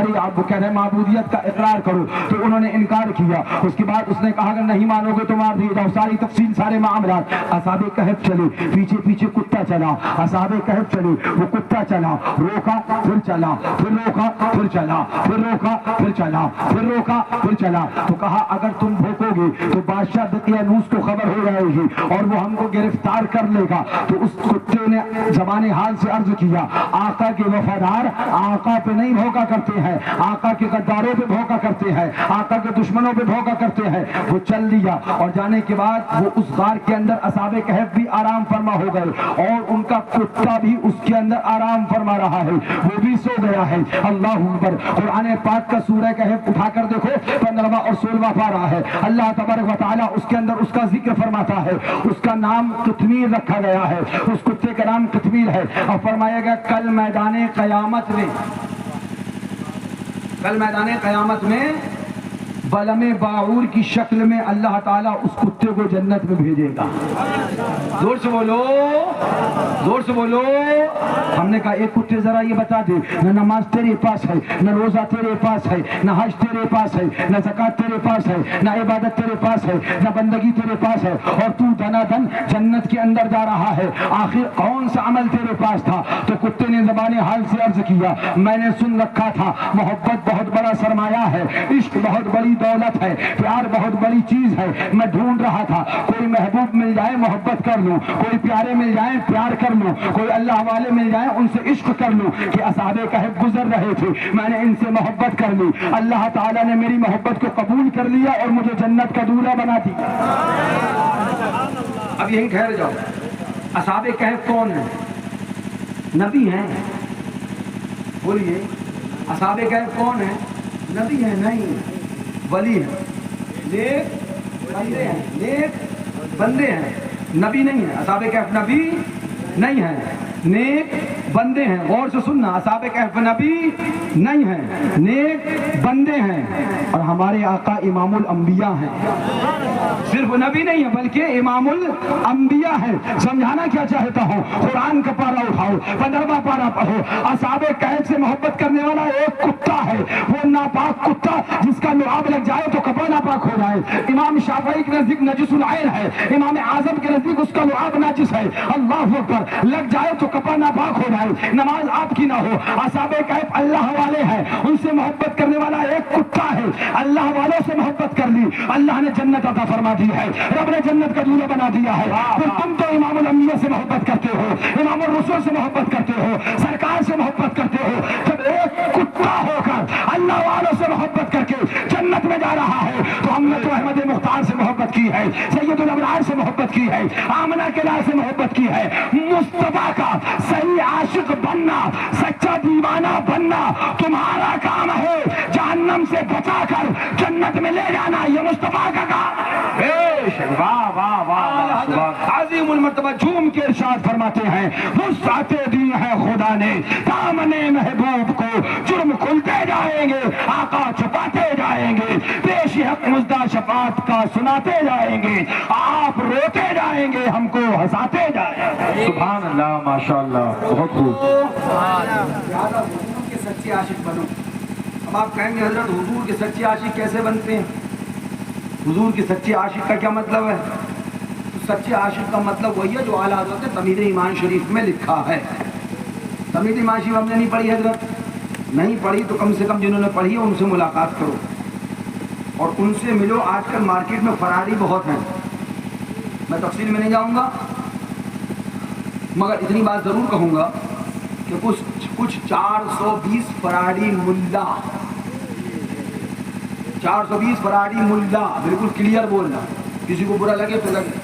کہہ رہے معبودیت کا اقرار کرو، تو انہوں نے انکار کیا۔ اس کے بعد اس نے کہا اگر نہیں مانو گے تو مار دیے جاؤ، ساری تفصیل سارے معاملات۔ اصحاب کہف چلے، پیچھے پیچھے کتا چلا، اصحاب کہف چلے، وہ کتا چلا، روکا پھر چلا، پھر روکا پھر چلا، پھر روکا پھر چلا، پھر روکا پھر چلا، تو کہا اگر تم بھوکو گے تو بادشاہ دقیانوس کو خبر ہو جائے گی اور وہ ہم کو گرفتار کر لے گا۔ تو اس کتے نے زبان حال سے عرض کیا آقا کے وفادار آقا پہ نہیں بھوکا کرتے ہیں، آقا کے غداروں پہ بھوکا کرتے ہیں، آقا کے دشمنوں پہ بھوکا کرتے ہیں۔ وہ چل دیا اور جانے کے بعد وہ اس غار کے اندر اصحاب کہف بھی آرام فرما ہو گئے اور ان کا کتا بھی اس کے اندر آرام فرما رہا ہے، وہ بھی سو گیا ہے۔ اللہ اکبر۔ قرآن پاک کا سورہ کہف اٹھا کر دیکھو، 15واں اور 16واں پارہ ہے۔ اللہ تبارک و تعالیٰ اس کے اندر اس کا ذکر فرماتا ہے، اس کا نام قطمیر رکھا گیا ہے، اس کتے کا نام قطمیر ہے، اور فرمایا گیا کل میدان قیامت میں، کل میدان قیامت میں بلم باعور کی شکل میں اللہ تعالیٰ اس کتے کو جنت میں بھیجے گا۔ زور سے بولو، زور سے بولو۔ ہم نے کہا ایک کتے ذرا یہ بتا دے، نہ نماز تیرے پاس ہے، نہ روزہ تیرے پاس ہے، نہ حج تیرے پاس ہے، نہ زکوٰۃ تیرے پاس ہے، نہ عبادت تیرے پاس ہے، نہ بندگی تیرے پاس ہے، اور تو دنا دن جنت کے اندر جا رہا ہے، آخر کون سا عمل تیرے پاس تھا؟ تو کتے نے زبان حال سے عرض کیا میں نے سن رکھا تھا محبت بہت بڑا سرمایہ ہے، عشق بہت بڑی دولت ہے، پیار بہت بڑی چیز ہے، میں ڈھونڈ رہا تھا کوئی محبوب مل جائے محبت کر لوں، کوئی پیارے مل جائیں پیار کر لوں، کوئی اللہ والے مل جائیں ان سے عشق کر لوں، کہ اصحاب کہف گزر رہے تھے میں نے ان سے محبت کر لی، اللہ تعالیٰ نے میری محبت کو قبول کر لیا اور مجھے جنت کا دولہا بنا دیا۔ اب یہیں ٹھہر جاؤ، اصحاب کہف کون ہیں؟ نبی ہیں؟ بولیے اصحاب کہف کون ہیں؟ نبی ہیں؟ نہیں، ولی ہیں، نیک بندے ہیں، نیک بندے ہیں، نبی نہیں ہیں۔ اصحاب کہف نبی نہیں ہیں، نیک بندے ہیں۔ غور سے سننا، اصحاب کہف نبی نہیں ہیں، نیک بندے ہیں، اور ہمارے آقا امام الانبیاء ہیں۔ صرف نبی نہیں ہے بلکہ امام الانبیاء ہے۔ سمجھانا کیا چاہتا ہوں، قرآن کا پارہ اٹھاؤ، 15واں پارہ پڑھو، اصحاب کہف سے محبت کرنے والا ایک کتا ہے، وہ ناپاک کتا جس کا لعاب لگ جائے تو کپڑا ناپاک ہو جائے۔ امام شافعی کے نزدیک نجس العین ہے، امام اعظم کے نزدیک اس کا لعاب ناجس ہے، اللہ اکبر، لگ جائے تو کپڑا ناپاک ہو جائے، نماز آپ کی نہ ہو۔ اصحاب کہف اللہ والے ہیں، ان سے محبت کرنے والا ایک کتا ہے، اللہ والوں سے محبت کر لی اللہ نے جنت عطا فرما دی ہے، رب نے جنت کا دولہا بنا دیا ہے۔ پھر تم تو امام الانبیاء سے محبت کرتے ہو، امام الرسول سے محبت کرتے ہو، سرکار سے محبت کرتے ہو، جب ایک کتا ہو کر اللہ والوں سے محبت کر کے جنت میں جا رہا ہے تو ہم نے تو احمد مختار سے محبت کی ہے، سید الابرار سے محبت کی ہے، آمنہ کے لال سے محبت کی ہے۔ مصطفیٰ کا صحیح عاشق بننا، سچا دیوانہ بننا تمہارا کام ہے، جہنم سے بچا کر جنت میں لے جانا یہ مصطفیٰ کا کام ہے۔ واہ واہ واہ، عظیم المرتبہ جھوم کے ارشاد فرماتے ہیں وسعتیں دی ہے خدا نے دامن محبوب کو، جرم کھلتے جائیں گے آقا چھپاتے جائیں گے، پیش حق مزدہ شفاعت کا سناتے جائیں گے، آپ روتے جائیں گے ہم کو ہنساتے جائیں گے۔ سبحان اللہ، ماشاء اللہ، بہت خوب۔ لہٰذا حضور کے سچے عاشق بنو۔ اب آپ کہیں گے حضرت حضور کے سچے عاشق کیسے بنتے ہیں؟ حضور کے سچے عاشق کا کیا مطلب ہے؟ سچے عاشق کا مطلب وہی ہے جو اعلیٰ حضرت تمہید ایمان شریف میں لکھا ہے۔ تمہید ایمان شریف ہم نے نہیں پڑھی حضرت، نہیں پڑھی تو کم سے کم جنہوں نے پڑھی ہے ان سے ملاقات کرو اور ان سے ملو۔ آج کل مارکیٹ میں فراری بہت ہیں، میں تفصیل میں نہیں جاؤں گا، مگر اتنی بات ضرور کہوں گا کہ کچھ 420 فراری ملا، 420 فراری ملا، بالکل کلیئر بولنا، کسی کو برا لگے تو لگے،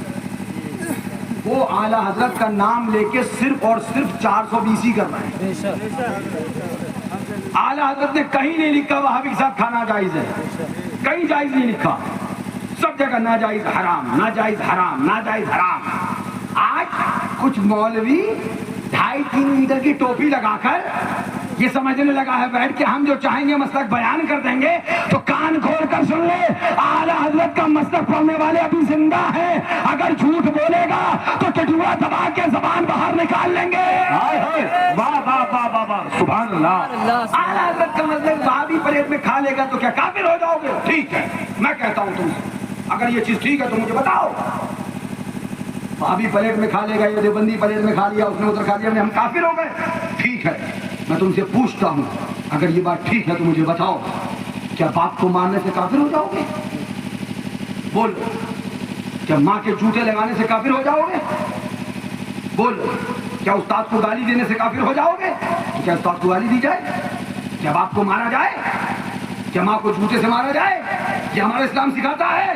وہ اعلیٰ حضرت کا نام لے کے صرف اور صرف 420 ہی کر رہے ہیں۔ اعلیٰ حضرت نے کہیں نہیں لکھا وہابی کے ساتھ کھانا جائز ہے، کہیں جائز نہیں لکھا، سب جگہ ناجائز حرام، ناجائز حرام، ناجائز حرام۔ آج کچھ مولوی 2.5-3 میٹر کی ٹوپی لگا کر یہ سمجھنے لگا ہے بیٹھ کے ہم جو چاہیں گے مسلک بیان کر دیں گے، تو کان کھول کر سن لے، اعلیٰ حضرت کا مسلک پڑھنے والے ابھی زندہ ہیں، اگر جھوٹ بولے گا تو ٹٹوا دبا کے زبان باہر نکال لیں گے۔ واہ واہ واہ واہ واہ، سبحان اللہ۔ اعلیٰ حضرت کا مسلک وہابی پر پلیٹ میں کھا لے گا تو کیا کافر ہو جاؤ گے؟ ٹھیک ہے میں کہتا ہوں تم سے اگر یہ چیز ٹھیک ہے تو مجھے بتاؤ. وہابی پلیٹ میں کھا لے گا یا دیوبندی پلیٹ میں کھا لیا, اس نے ادھر کھا لیا, ہم کافر ہو گئے؟ ٹھیک ہے میں تم سے پوچھتا ہوں اگر یہ بات ٹھیک ہے تو مجھے بتاؤ کیا باپ کو مارنے سے کافر ہو جاؤ گے؟ بول. کیا ماں کے جوتے لگانے سے کافر ہو جاؤ گے؟ بول. کیا استاد کو گالی دینے سے کافر ہو جاؤ گے؟ کیا استاد کو گالی دی جائے؟ کیا باپ کو مارا جائے؟ کیا ماں کو جوتے سے مارا جائے؟ یہ ہمارا اسلام سکھاتا ہے.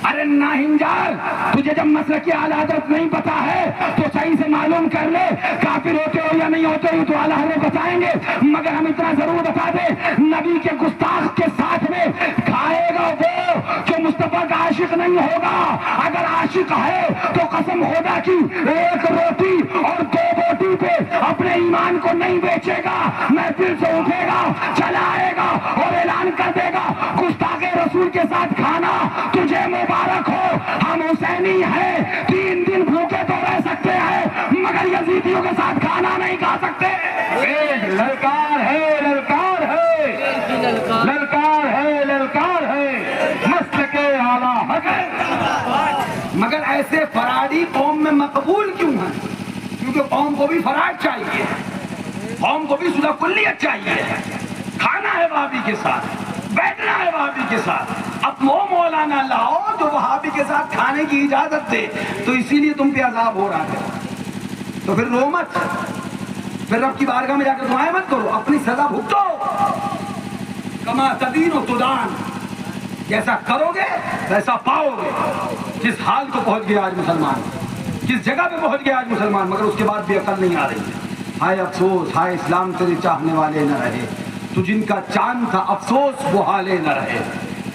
ارے ناہنجار, تجھے جب مسلک اعلی حضرت نہیں پتا ہے تو صحیح سے معلوم کر لے کافر ہوتے ہو یا نہیں ہوتے ہو تو اعلی حضرت بتائیں گے. مگر ہم اتنا ضرور بتا دیں, نبی کے گستاخ کے ساتھ میں کھائے گا وہ جو مصطفیٰ کا عاشق نہیں ہوگا. اگر عاشق ہے تو قسم خدا کی ایک روٹی اور 2 بوٹی پہ اپنے ایمان کو نہیں بیچے گا. محفل سے اٹھے گا, چلا آئے گا اور اعلان کر دے گا گستاخ رسول کے ساتھ کھانا تجھے مبارک ہو. ہم حسینی ہیں, 3 دن بھوکے تو رہ سکتے ہیں مگر یزیدیوں کے ساتھ کھانا نہیں کھا سکتے. للکار ہے, للکار ہے, للکار ہے, للکار ہے مسلک اعلیٰ حضرت. مگر ایسے فراڈی قوم میں مقبول کیوں ہیں؟ کیونکہ قوم کو بھی فراڈ چاہیے, قوم کو بھی صلح کلیت چاہیے. کھانا ہے وہابی کے ساتھ, بیٹھنا ہے وہابی کے ساتھ. اب وہ مولانا لاؤ جو وہابی کے ساتھ کھانے کی اجازت دے, تو اسی لیے تم پہ عذاب ہو رہا ہے. تو پھر رو مت, پھر رب کی بارگاہ میں جا کر دعائیں مت کرو, اپنی سزا بھگتو. کما تدین و تدان, جیسا کرو گے ویسا پاؤ گے. جس حال کو پہنچ گیا آج مسلمان, جس جگہ پہ پہنچ گیا آج مسلمان, مگر اس کے بعد بھی عقل نہیں آ رہی ہے. ہائے افسوس, ہائے اسلام تیرے چاہنے والے نہ رہے. تو جن کا چاند تھا افسوس وہ حالے نہ رہے.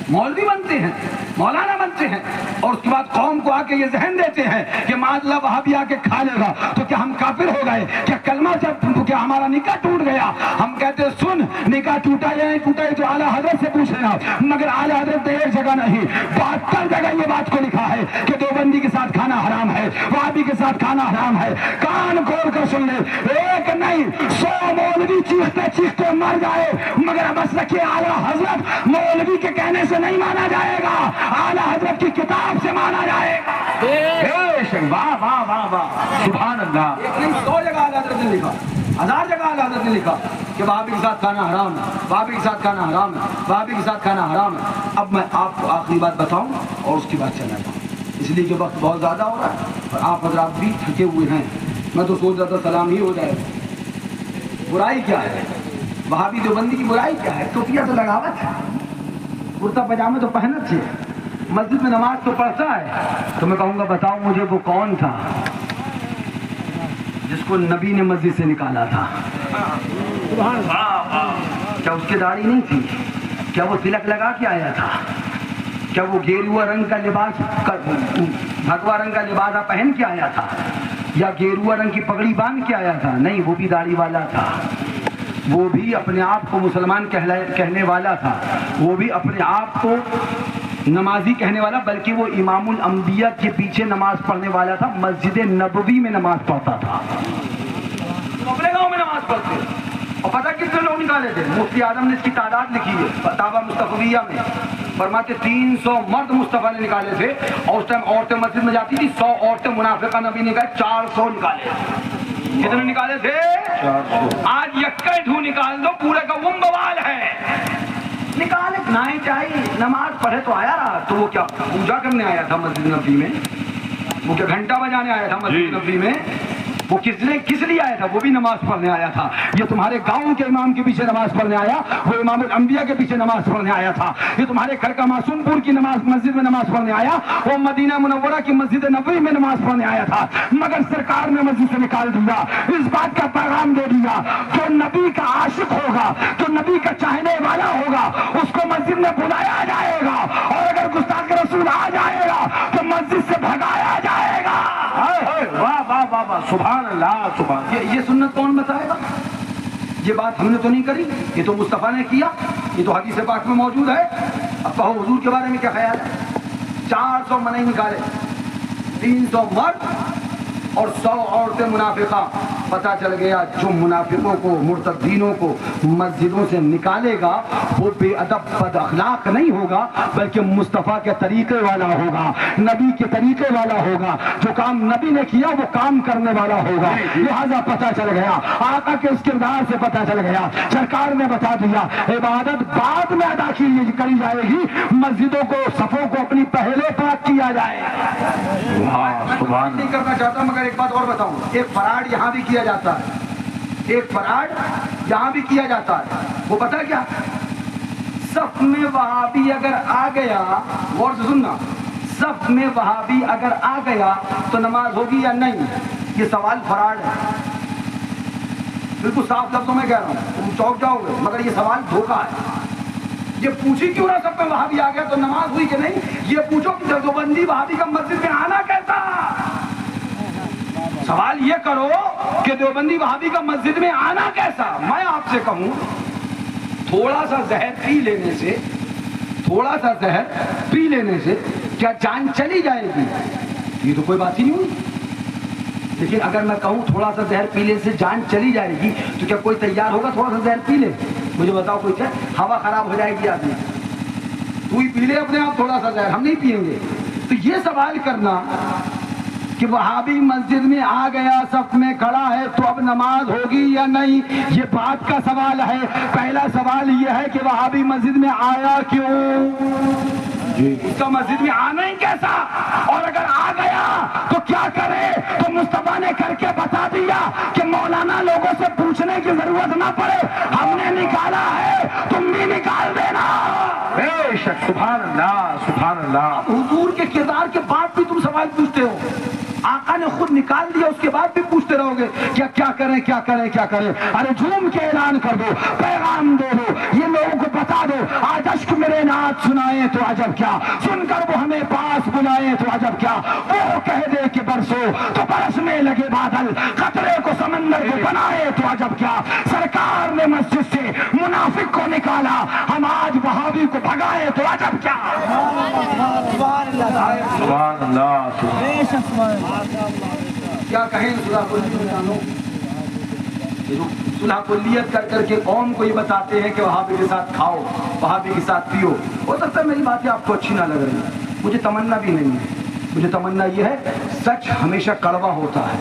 مولوی بنتے ہیں, مولانا بنتے ہیں, اور اس کے بعد قوم کو آ کے یہ ذہن دیتے ہیں کہ معاذ اللہ وہابی آ کے کھا لے گا تو کیا ہم کافر ہو گئے؟ کیا کلمہ جب کیا ہمارا نکاح ٹوٹ گیا؟ ہم کہتے ہیں سن, نکاح ٹوٹا یا نہیں ٹوٹا یہ تو اعلیٰ حضرت سے پوچھ لینا. مگر اعلیٰ حضرت نے ایک جگہ نہیں 72 جگہ یہ بات کو لکھا ہے کہ دیوبندی کے ساتھ کھانا حرام ہے, وہابی کے ساتھ کھانا حرام ہے. کان کھول کر سن لے, ایک نہیں 100 مولوی چیختے چیختے مر جائے مگر مسلک اعلیٰ حضرت مولوی کے کہنے سے نہیں مانا جائے گا, اعلیٰ حضرت کی کتاب سے مانا جائے گا. واہ واہ واہ واہ, سبحان اللہ. ایک نہیں 100 جگہ اعلیٰ حضرت نے لکھا, 1000 جگہ اعلیٰ حضرت نے لکھا کہ وہابی کے ساتھ کھانا حرام ہے, وہابی کے ساتھ کھانا حرام ہے, وہابی کے ساتھ کھانا حرام ہے. اب میں آپ کو آخری بات بتاؤں اور اس کی بات چلا جاؤں, اس لیے کہ وقت بہت زیادہ ہو رہا ہے اور آپ حضرات بھی تھکے ہوئے ہیں. میں تو سوچ رہا تھا سلام ہی ہو جائے. برائی کیا ہے؟ وہابی دیوبندی کی برائی کیا ہے؟ ٹوپیاں تو لگاوت ہے, کرتا پاجامے تو پہنت ہے, مسجد میں نماز تو پڑھتا ہے. تو میں کہوں گا بتاؤ مجھے وہ کون تھا جس کو نبی نے مسجد سے نکالا تھا؟ کیا اس کی داڑھی نہیں تھی؟ کیا وہ تلک لگا کے آیا تھا؟ کیا وہ گیروا رنگ کا لباس, بھگوا رنگ کا لباس پہن کے آیا تھا, یا گیروا رنگ کی پگڑی باندھ کے آیا تھا؟ نہیں, وہ بھی داڑھی والا تھا, وہ بھی اپنے آپ کو مسلمان کہنے والا تھا, وہ بھی اپنے آپ کو نمازی کہنے والا, بلکہ وہ امام الانبیاء کے پیچھے نماز پڑھنے والا تھا. مسجد نبوی میں نماز پڑھتا تھا, اپنے گاؤں میں نماز پڑھتے. اور پتہ کتنے لوگ نکالے تھے؟ مفتی اعظم نے اس کی تعداد لکھی ہے فتاوی مصطفیہ میں, فرماتے 300 مرد مصطفیٰ نے نکالے تھے, اور اس ٹائم عورتیں مسجد میں جاتی تھی, 100 عورتیں منافقہ نبی نے کہا 400 نکالے. کتنے نکالے تھے؟ 400. آج یکے ڈھو نکال دو پورے کا بوال ہے. نکالے نہ ہی چاہیے, نماز پڑھے تو آیا رہا. تو وہ کیا پوجا کرنے آیا تھا مسجد نبوی میں؟ وہ کیا گھنٹہ بجانے آیا تھا مسجد نبوی میں؟ وہ کس لیے آیا تھا؟ وہ بھی نماز پڑھنے آیا تھا. یہ تمہارے گاؤں کے امام کے پیچھے نماز پڑھنے آیا, وہ امام الانبیاء کے پیچھے نماز پڑھنے آیا تھا. یہ تمہارے گھر کا معصوم پور کی مسجد میں نماز پڑھنے آیا, وہ مدینہ منورہ کی مسجد نبوی میں نماز پڑھنے آیا تھا, مگر سرکار نے مسجد سے نکال دیا. اس بات کا پیغام دے دیا جو نبی کا عاشق ہوگا, جو نبی کا چاہنے والا ہوگا, اس کو مسجد میں بلایا جائے گا, اور اگر گستاخ رسول آ جائے گا تو مسجد سے بھگایا جائے گا. واہ واہ واہ واہ, سبحان اللہ, سبحان. یہ سنت کون بتائے گا؟ یہ بات ہم نے تو نہیں کری, یہ تو مصطفیٰ نے کیا, یہ تو حدیث پاک میں موجود ہے. اب کہو حضور کے بارے میں کیا خیال ہے؟ 400 منع نکالے, 300 مرد اور 100 عورتیں منافقہ. پتہ چل گیا جو منافقوں کو مرتدینوں کو مسجدوں سے نکالے گا وہ بے ادب بد اخلاق نہیں ہوگا بلکہ مصطفیٰ کے طریقے والا ہوگا, نبی کے طریقے والا ہوگا, جو کام نبی نے کیا وہ کام کرنے والا ہوگا. لہذا پتہ چل گیا, آقا کے اس کردار سے پتہ چل گیا, سرکار نے بتا دیا عبادت بعد میں ادا کری جائے گی, مسجدوں کو صفوں کو اپنی پہلے پاک کیا جائے. نہیں کرنا چاہتا مگر ایک بات اور بتاؤں, ایک فراڈ یہاں بھی کیا جاتا ہے, ایک فراڈ یہاں بھی کیا جاتا ہے. وہ پتہ کیا, صف میں وہابی اگر آ گیا, غور سے سننا, صف میں وہابی اگر آ گیا تو نماز ہوگی یا نہیں, یہ سوال فراڈ ہے. بالکل صاف لفظوں میں کہہ رہا ہوں, تم چوک جاؤ گے مگر یہ سوال دھوکہ ہے. یہ پوچھی کیوں نہ سب میں وہابی آ گیا تو نماز ہوئی کہ نہیں, یہ پوچھو کہ دیوبندی وہابی کا مسجد میں آنا کیسا. سوال یہ کرو کہ دیوبندی وہابی کا مسجد میں آنا کیسا. میں آپ سے کہوں تھوڑا سا زہر پی لینے سے, تھوڑا سا زہر پی لینے سے کیا جان چلی جائے گی؟ یہ تو کوئی بات ہی نہیں ہوئی. لیکن اگر میں کہوں تھوڑا سا زہر پی لینے سے جان چلی جائے گی تو کیا کوئی تیار ہوگا تھوڑا سا زہر پی لے؟ مجھے بتاؤ کوئی کیا, ہوا خراب ہو جائے گی آدمی, تو ہی پی لے اپنے آپ تھوڑا سا زہر, ہم نہیں پیئیں گے. تو یہ سوال کرنا کہ وہابی مسجد میں آ گیا صف میں کھڑا ہے تو اب نماز ہوگی یا نہیں, یہ بات کا سوال ہے. پہلا سوال یہ ہے کہ وہابی مسجد میں آیا کیوں, اس کا مسجد میں آنا ہی کیسا, اور اگر آ گیا تو کیا کرے. تو مصطفیٰ نے کر کے بتا دیا کہ مولانا لوگوں سے پوچھنے کی ضرورت نہ پڑے, ہم نے نکالا ہے تم بھی نکال دینا. بے شک, سبحان اللہ سبحان اللہ. حضور کے کردار کے بعد بھی تم سوال پوچھتے ہو, آقا نے خود نکال دیا اس کے بعد بھی پوچھتے رہو گے کیا کریں کیا کریں کیا کریں. ارے جھوم کے اعلان کر دو, پیغام دے دو, یہ لوگوں کو بتا دو. آج اشک میرے نعت سنائے تو عجب کیا, سن کر وہ ہمیں پاس بلائے تو عجب کیا. وہ کہہ دے کہ برسو تو برسنے لگے بادل, قطرے کو سمندر کو بنائے تو عجب کیا. سرکار نے مسجد سے منافق کو نکالا, ہم آج وہابی کو بھگائے تو عجب کیا. سبحان اللہ. کیا کہیں صلح کلیت کر کر کے قوم کو یہ بتاتے ہیں کہ وہابی کے ساتھ کھاؤ, وہابی کے ساتھ پیو. ہو سکتا ہے میری باتیں آپ کو اچھی نہ لگ رہی, مجھے تمنا بھی نہیں ہے. مجھے تمنا یہ ہے, سچ ہمیشہ کڑوا ہوتا ہے,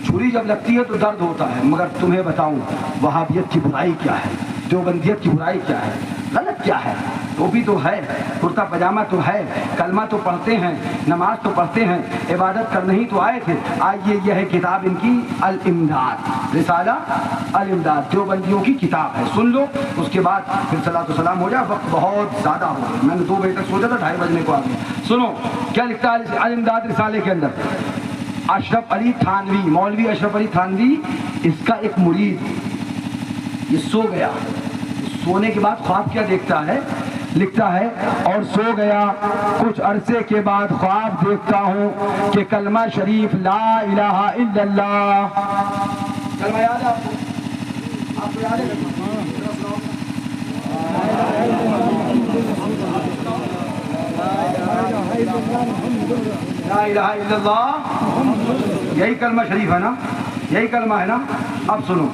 چھری جب لگتی ہے تو درد ہوتا ہے. مگر تمہیں بتاؤں وہابیت کی برائی کیا ہے, دیوبندیت کی برائی کیا ہے, غلط کیا ہے. ٹوپی تو ہے, کرتا پاجامہ تو ہے, کلمہ تو پڑھتے ہیں, نماز تو پڑھتے ہیں, عبادت کرنے ہی تو آئے تھے. آئیے یہ ہے کتاب ان کی الامداد, رسالہ الامداد, دیوبندیوں کی کتاب ہے, سن لو. اس کے بعد پھر صلاۃ و سلام ہو جائے. وقت بہت زیادہ ہو گیا, میں نے 2 بجے تک سوچا تھا, 2:30 بجنے کو آ گیا. سنو کیا لکھتا ہے الامداد رسالے کے اندر. اشرف علی تھانوی, مولوی اشرف علی تھانوی, اس کا ایک مرید یہ سو گیا. سونے کے بعد خواب کیا دیکھتا ہے, لکھتا ہے اور سو گیا, کچھ عرصے کے بعد خواب دیکھتا ہوں کہ کلمہ شریف لا الہ الا اللہ. کلمہ یاد ہے آپ کو, آپ کو یاد ہے لا الہ الا اللہ, یہی کلمہ شریف ہے نا, یہی کلمہ ہے نا. اب سنو,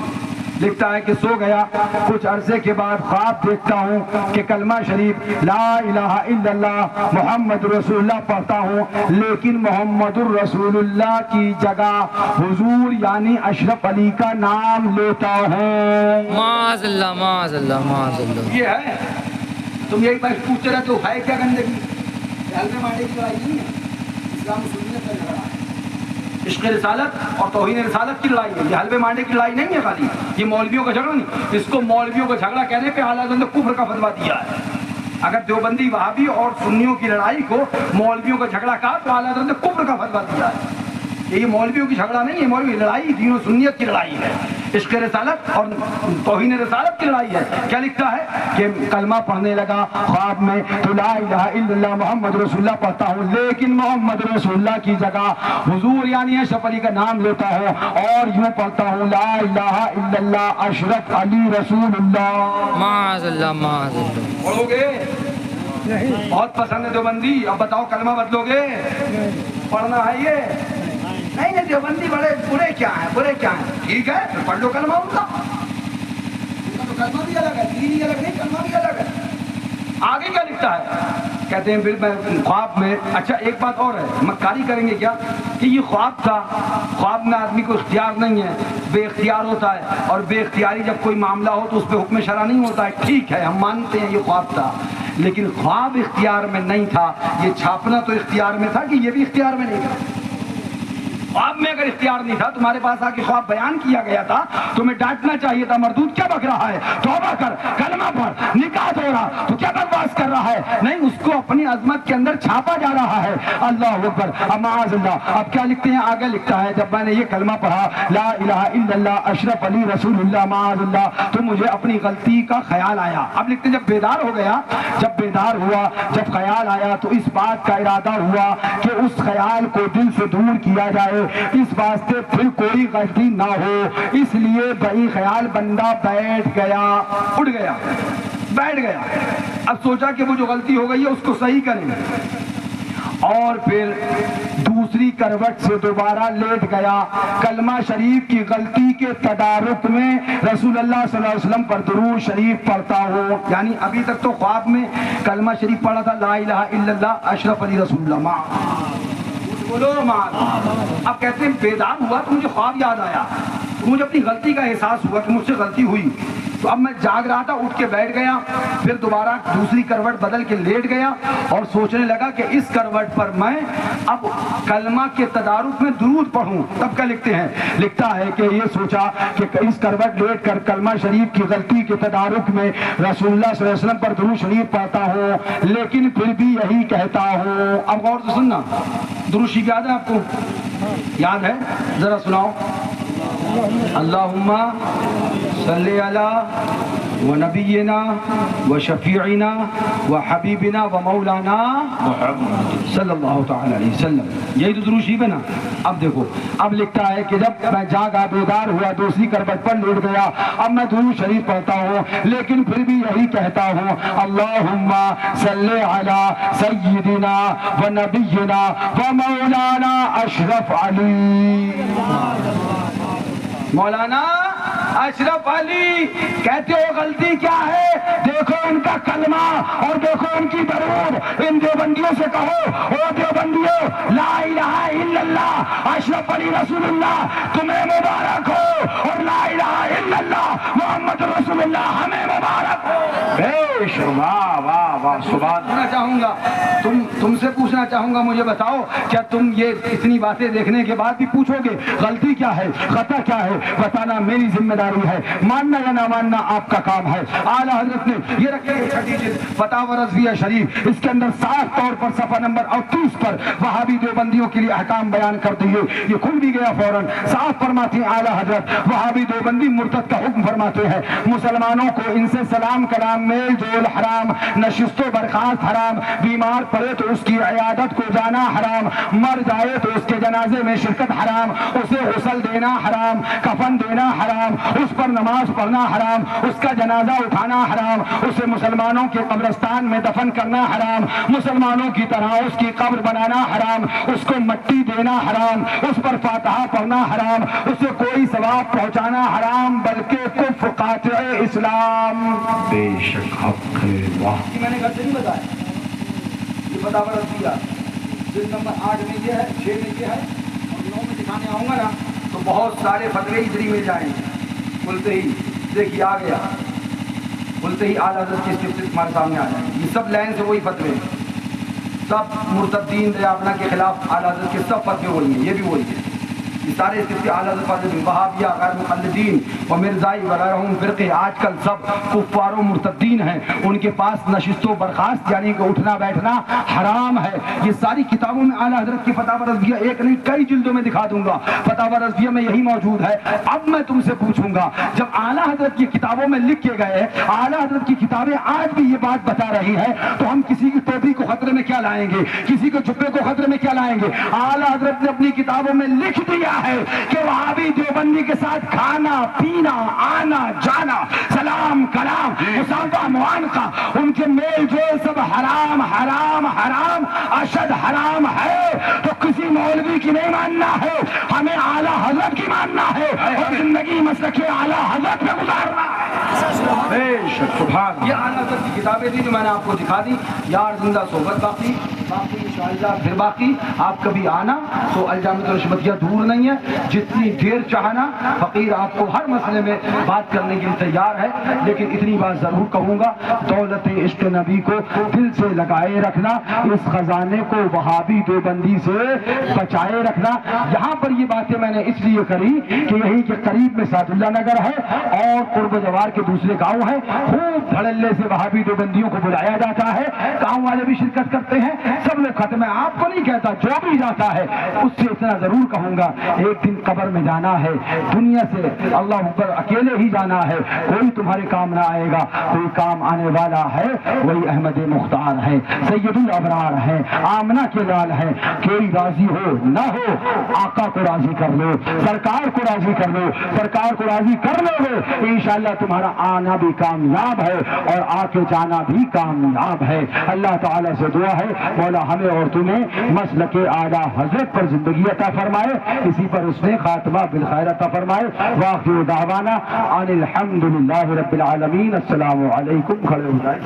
لکھتا ہے کہ سو گیا, کچھ عرصے کے بعد خواب دیکھتا ہوں کہ کلمہ شریف لا الہ الا اللہ محمد رسول اللہ پڑھتا ہوں, لیکن محمد الرسول اللہ کی جگہ حضور یعنی اشرف علی کا نام لیتا ہوں. معاذ اللہ معاذ اللہ معاذ اللہ. یہ ہے, تم یہی بات پوچھتے رہتے ہو ہے کیا گندگی. حلوے مانڈے کی لڑائی نہیں ہے, اسلام سنت کا لڑائی ہے. عشق رسالت اور توہین رسالت کی لڑائی ہے. یہ حلوے مانڈے کی لڑائی نہیں ہے خالی, یہ مولویوں کا جھگڑا نہیں. اس کو مولویوں کا جھگڑا کہنے پہ اعلیٰ حضرت نے کفر کا فتویٰ دیا ہے. اگر دیوبندی وہابی اور سنیوں کی لڑائی کو مولویوں کا جھگڑا کہا تو اعلیٰ حضرت نے کفر کا فتویٰ دیا ہے. یہ مولویوں کی جھگڑا نہیں ہے, مولوی لڑائی دین و سنیت کی لڑائی ہے. عشق رسالت اور توہین رسالت کی لڑائی ہے. کیا لکھتا ہے کہ کلمہ پڑھنے لگا خواب میں تو لا الہ الا اللہ محمد رسول اللہ پڑھتا ہوں, لیکن محمد رسول اللہ کی جگہ حضور یعنی اشرف علی کا نام لیتا ہوں, اور یوں پڑھتا ہوں لا الہ الا اللہ اشرف علی رسول اللہ. معاذ اللہ معاذ اللہ. پڑھو گے, بہت پسند ہے دیوبندی. اب بتاؤ کلمہ بدلو گے, پڑھنا ہے یہ نہیں نہیں دیوبندی بڑے برے کیا ہیں، برے کیا ہیں؟ ٹھیک ہے تو پڑھ لو کلمہ ان کا تو کلمہ بھی الگ ہے، دین ہی الگ نہیں، کلمہ بھی الگ ہے۔ آگے کیا لکھتا ہے؟ کہتے ہیں پھر میں خواب میں، اچھا ایک بات اور ہے، مکاری کریں گے کیا کہ یہ خواب تھا، خواب میں آدمی کو اختیار نہیں ہے، بے اختیار ہوتا ہے، اور بے اختیاری جب کوئی معاملہ ہو تو اس پہ حکم شرع نہیں ہوتا ہے، ٹھیک ہے ہم مانتے ہیں یہ خواب تھا، لیکن خواب اختیار میں نہیں تھا، یہ چھاپنا تو اختیار میں تھا کہ یہ بھی اختیار میں نہیں تھا؟ خواب میں اگر اختیار نہیں تھا، تمہارے پاس آ کے خواب بیان کیا گیا تھا، تمہیں ڈانٹنا چاہیے تھا، مردود کیا بک رہا ہے، توبہ کر، کلمہ پڑھ، نکاح ہو رہا تو کیا بکواس کر رہا ہے؟ نہیں، اس کو اپنی عظمت کے اندر چھاپا جا رہا ہے۔ اللہ اکبر، معاذ اللہ۔ اب کیا لکھتے ہیں؟ آگے لکھتا ہے جب میں نے یہ کلمہ پڑھا لا الہ الا اللہ اشرف علی رسول اللہ معاذ اللہ، تو مجھے اپنی غلطی کا خیال آیا۔ اب لکھتے ہیں جب بیدار ہو گیا، جب بیدار ہوا، جب خیال آیا تو اس بات کا ارادہ ہوا کہ اس خیال کو دل سے دور کیا جائے، اس واسطے پھر کوئی غلطی نہ ہو، اس لیے بھائی خیال بندہ بیٹھ گیا، اٹھ گیا، بیٹھ گیا۔ اب سوچا کہ وہ جو غلطی ہو گئی ہے اس کو صحیح کریں، اور پھر دوسری کروٹ سے دوبارہ لیٹ گیا، کلمہ شریف کی غلطی کے تدارک میں رسول اللہ صلی اللہ علیہ وسلم پر درود شریف پڑھتا ہو۔ یعنی ابھی تک تو خواب میں کلمہ شریف پڑھا تھا لا الہ الا اللہ اشرف علی رسول اللہ، بولو ماں۔ اب کہتے ہیں بیدار ہوا تو مجھے خواب یاد آیا، مجھے اپنی غلطی کا احساس ہوا کہ مجھ سے غلطی ہوئی، تو اب میں جاگ رہا تھا، اٹھ کے بیٹھ گیا، پھر دوبارہ دوسری کروٹ بدل کے لیٹ گیا اور سوچنے لگا کہ اس کروٹ پر میں اب کلمہ کے تدارک میں درود پڑھوں۔ تب کیا لکھتے ہیں؟ لکھتا ہے کہ یہ سوچا کہ اس کروٹ لیٹ کر کلمہ شریف کی غلطی کے تدارک میں رسول اللہ صلی اللہ علیہ وسلم پر درود شریف پڑھتا ہوں، لیکن پھر بھی یہی کہتا ہوں۔ اب غور سے سننا، درود شریف یاد ہے آپ کو؟ یاد ہے؟ ذرا سناؤ۔ اللہم صلی علی و نبینا و شفیعنا و حبیبنا و مولانا صلی اللہ تعالی علیہ وسلم، یہی تو درود شریف ہے نا۔ اب دیکھو، اب لکھتا ہے کہ جب میں جاگا، بیدار ہوا، دوسری کروٹ پر لیٹ گیا، اب میں درود شریف پڑھتا ہوں، لیکن پھر بھی یہی کہتا ہوں اللہم صلی علی سیدنا و نبینا و مولانا اشرف علی، مولانا اشرف علی۔ کہتے ہو غلطی کیا ہے؟ دیکھو ان کا کلمہ اور دیکھو ان کی درود۔ ان دیوبندیوں سے کہو، او دیوبندیوں، لا الہ الا اللہ اشرف علی رسول اللہ تمہیں مبارک ہو، اور لا الہ الا اللہ محمد رسول اللہ ہمیں مبارک ہو۔ واہ واہ واہ، سبحان۔ پوچھنا چاہوں گا، تم سے پوچھنا چاہوں گا، مجھے بتاؤ کیا تم یہ اتنی باتیں دیکھنے کے بعد بھی پوچھو گے غلطی کیا ہے، خطا کیا ہے؟ بتانا میری ذمہ داری ہے، ماننا یا نہ ماننا آپ کا کام ہے۔ اعلیٰ حضرت نے یہ رکھے چھٹی جلد فتاوی رضویہ شریف، اس کے اندر صاف طور پر صفحہ نمبر 38 پر وہابی دیوبندیوں کے لیے احکام بیان کر دیے، یہ کھل بھی گیا فوراً۔ صاف فرماتے ہیں اعلیٰ حضرت، وہابی دیوبندی مرتد کا حکم فرماتے ہیں، مسلمانوں کو ان سے سلام کلام، میل جول حرام، نشست و برخاست حرام، بیمار پڑے تو اس کی عیادت کو جانا حرام، مر جائے تو اس کے جنازے میں شرکت حرام، اسے غسل دینا حرام، کفن دینا حرام، اس پر نماز پڑھنا حرام، اس کا جنازہ اٹھانا حرام، اسے مسلمانوں کے قبرستان میں دفن کرنا حرام، مسلمانوں کی طرح اس کی قبر بنانا حرام، اس کو مٹی دینا حرام، اس پر فاتحہ پڑھنا حرام، اسے کوئی ثواب پہنچانا حرام، بلکہ کفر قاطع اسلام۔ بے شک حق ہے، واہ۔ میں نے گھر سے نہیں بتایا، یہ فتاوی رضویہ جلد نمبر 8 میں یہ ہے، 6 میں یہ ہے، اور 9 میں دکھانے آؤں گا نا تو بہت سارے فتوے ادھر ہی مل جائیں گے۔ کھلتے ہی دیکھیے آ گیا، کھلتے ہی اعلیٰ حضرت کی اسکرپٹ تمہارے سامنے آ جائیں گے، یہ سب لائن سے وہی فتوے، سب مرتدین ریابنا کے خلاف اعلیٰ حضرت کے سب فتوے وہی ہیں، یہ بھی وہی ہے، یہ سارے اسکرپٹ اعلیٰ حضرت وہابیہ غیر مقلدین و مرزائی وغیرہ فرقے آج کل سب کفار و مرتدین ہیں، ان کے پاس نشست و برخاست یعنی کہ اٹھنا بیٹھنا حرام ہے۔ یہ ساری کتابوں میں اعلیٰ حضرت کی فتاوی رضویہ ایک نہیں کئی جلدوں میں دکھا دوں گا، فتاوی رضویہ میں یہی موجود ہے۔ اب میں تم سے پوچھوں گا، جب اعلیٰ حضرت کی کتابوں میں لکھ کے گئے، اعلیٰ حضرت کی کتابیں آج بھی یہ بات بتا رہی ہے، تو ہم کسی کی ٹوپی کو خطرے میں کیا لائیں گے، کسی کو جبے کو خطرے میں کیا لائیں گے؟ اعلیٰ حضرت نے اپنی کتابوں میں لکھ دیا ہے کہ وہابی دیوبندی کے ساتھ کھانا پینا آنا جانا سلام کلام مسافہ معانقہ ان کے میل جول سب حرام حرام حرام اشد حرام ہے، تو کسی مولوی کی نہیں ماننا ہے، ہمیں اعلیٰ حضرت کی ماننا ہے اور زندگی مسلک اعلیٰ حضرت میں گزارنا ہے۔ بے شک سبحان یہ اعلیٰ حضرت کی کتابیں تھی جو میں نے آپ کو دکھا دی، یار زندہ صحبت باقی انشاءاللہ پھر باقی آپ کبھی آنا تو الجامعۃ الرشمتیہ دور نہیں ہے، جتنی دیر چاہنا فقیر آپ کو ہر مسئلے میں بات کرنے کے لیے تیار ہے، لیکن اتنی بات ضرور کہوں گا، دولت عشق نبی کو دل سے لگائے رکھنا، اس خزانے کو وہابی دیوبندی سے بچائے رکھنا۔ یہاں پر یہ باتیں میں نے اس لیے کری کہ یہی کے قریب میں سعد اللہ نگر ہے اور قرب جوار کے دوسرے گاؤں ہیں، خوب دھڑلے سے وہابی دیوبندیوں کو بلایا جاتا ہے، گاؤں والے بھی شرکت کرتے ہیں، سب لوگ ختم ہے۔ آپ کو نہیں کہتا، جو بھی جاتا ہے اس سے اتنا ضرور کہوں گا، ایک دن قبر میں جانا ہے، دنیا سے اللہ اوپر اکیلے ہی جانا ہے، کوئی تمہارے کام نہ آئے گا، کوئی کام آنے والا ہے وہی احمد مختار ہے، سید الابرار ہے، آمنہ کے لال ہے۔ کوئی راضی ہو نہ ہو آقا کو راضی کر لو، سرکار کو راضی کر لو، سرکار کو راضی کر لو گے انشاءاللہ تمہارا آنا بھی کامیاب ہے اور آ کے جانا بھی کامیاب ہے۔ اللہ تعالیٰ سے دعا ہے مولا ہمیں اور تمہیں مسلک اعلیٰ حضرت پر زندگی عطا فرمائے، اسی پر اس نے خاتمہ بالخیر عطا فرمائے۔ وآخر دعوانا ان الحمد للہ رب العالمین۔ السلام علیکم۔ کھڑے ہو جائیں۔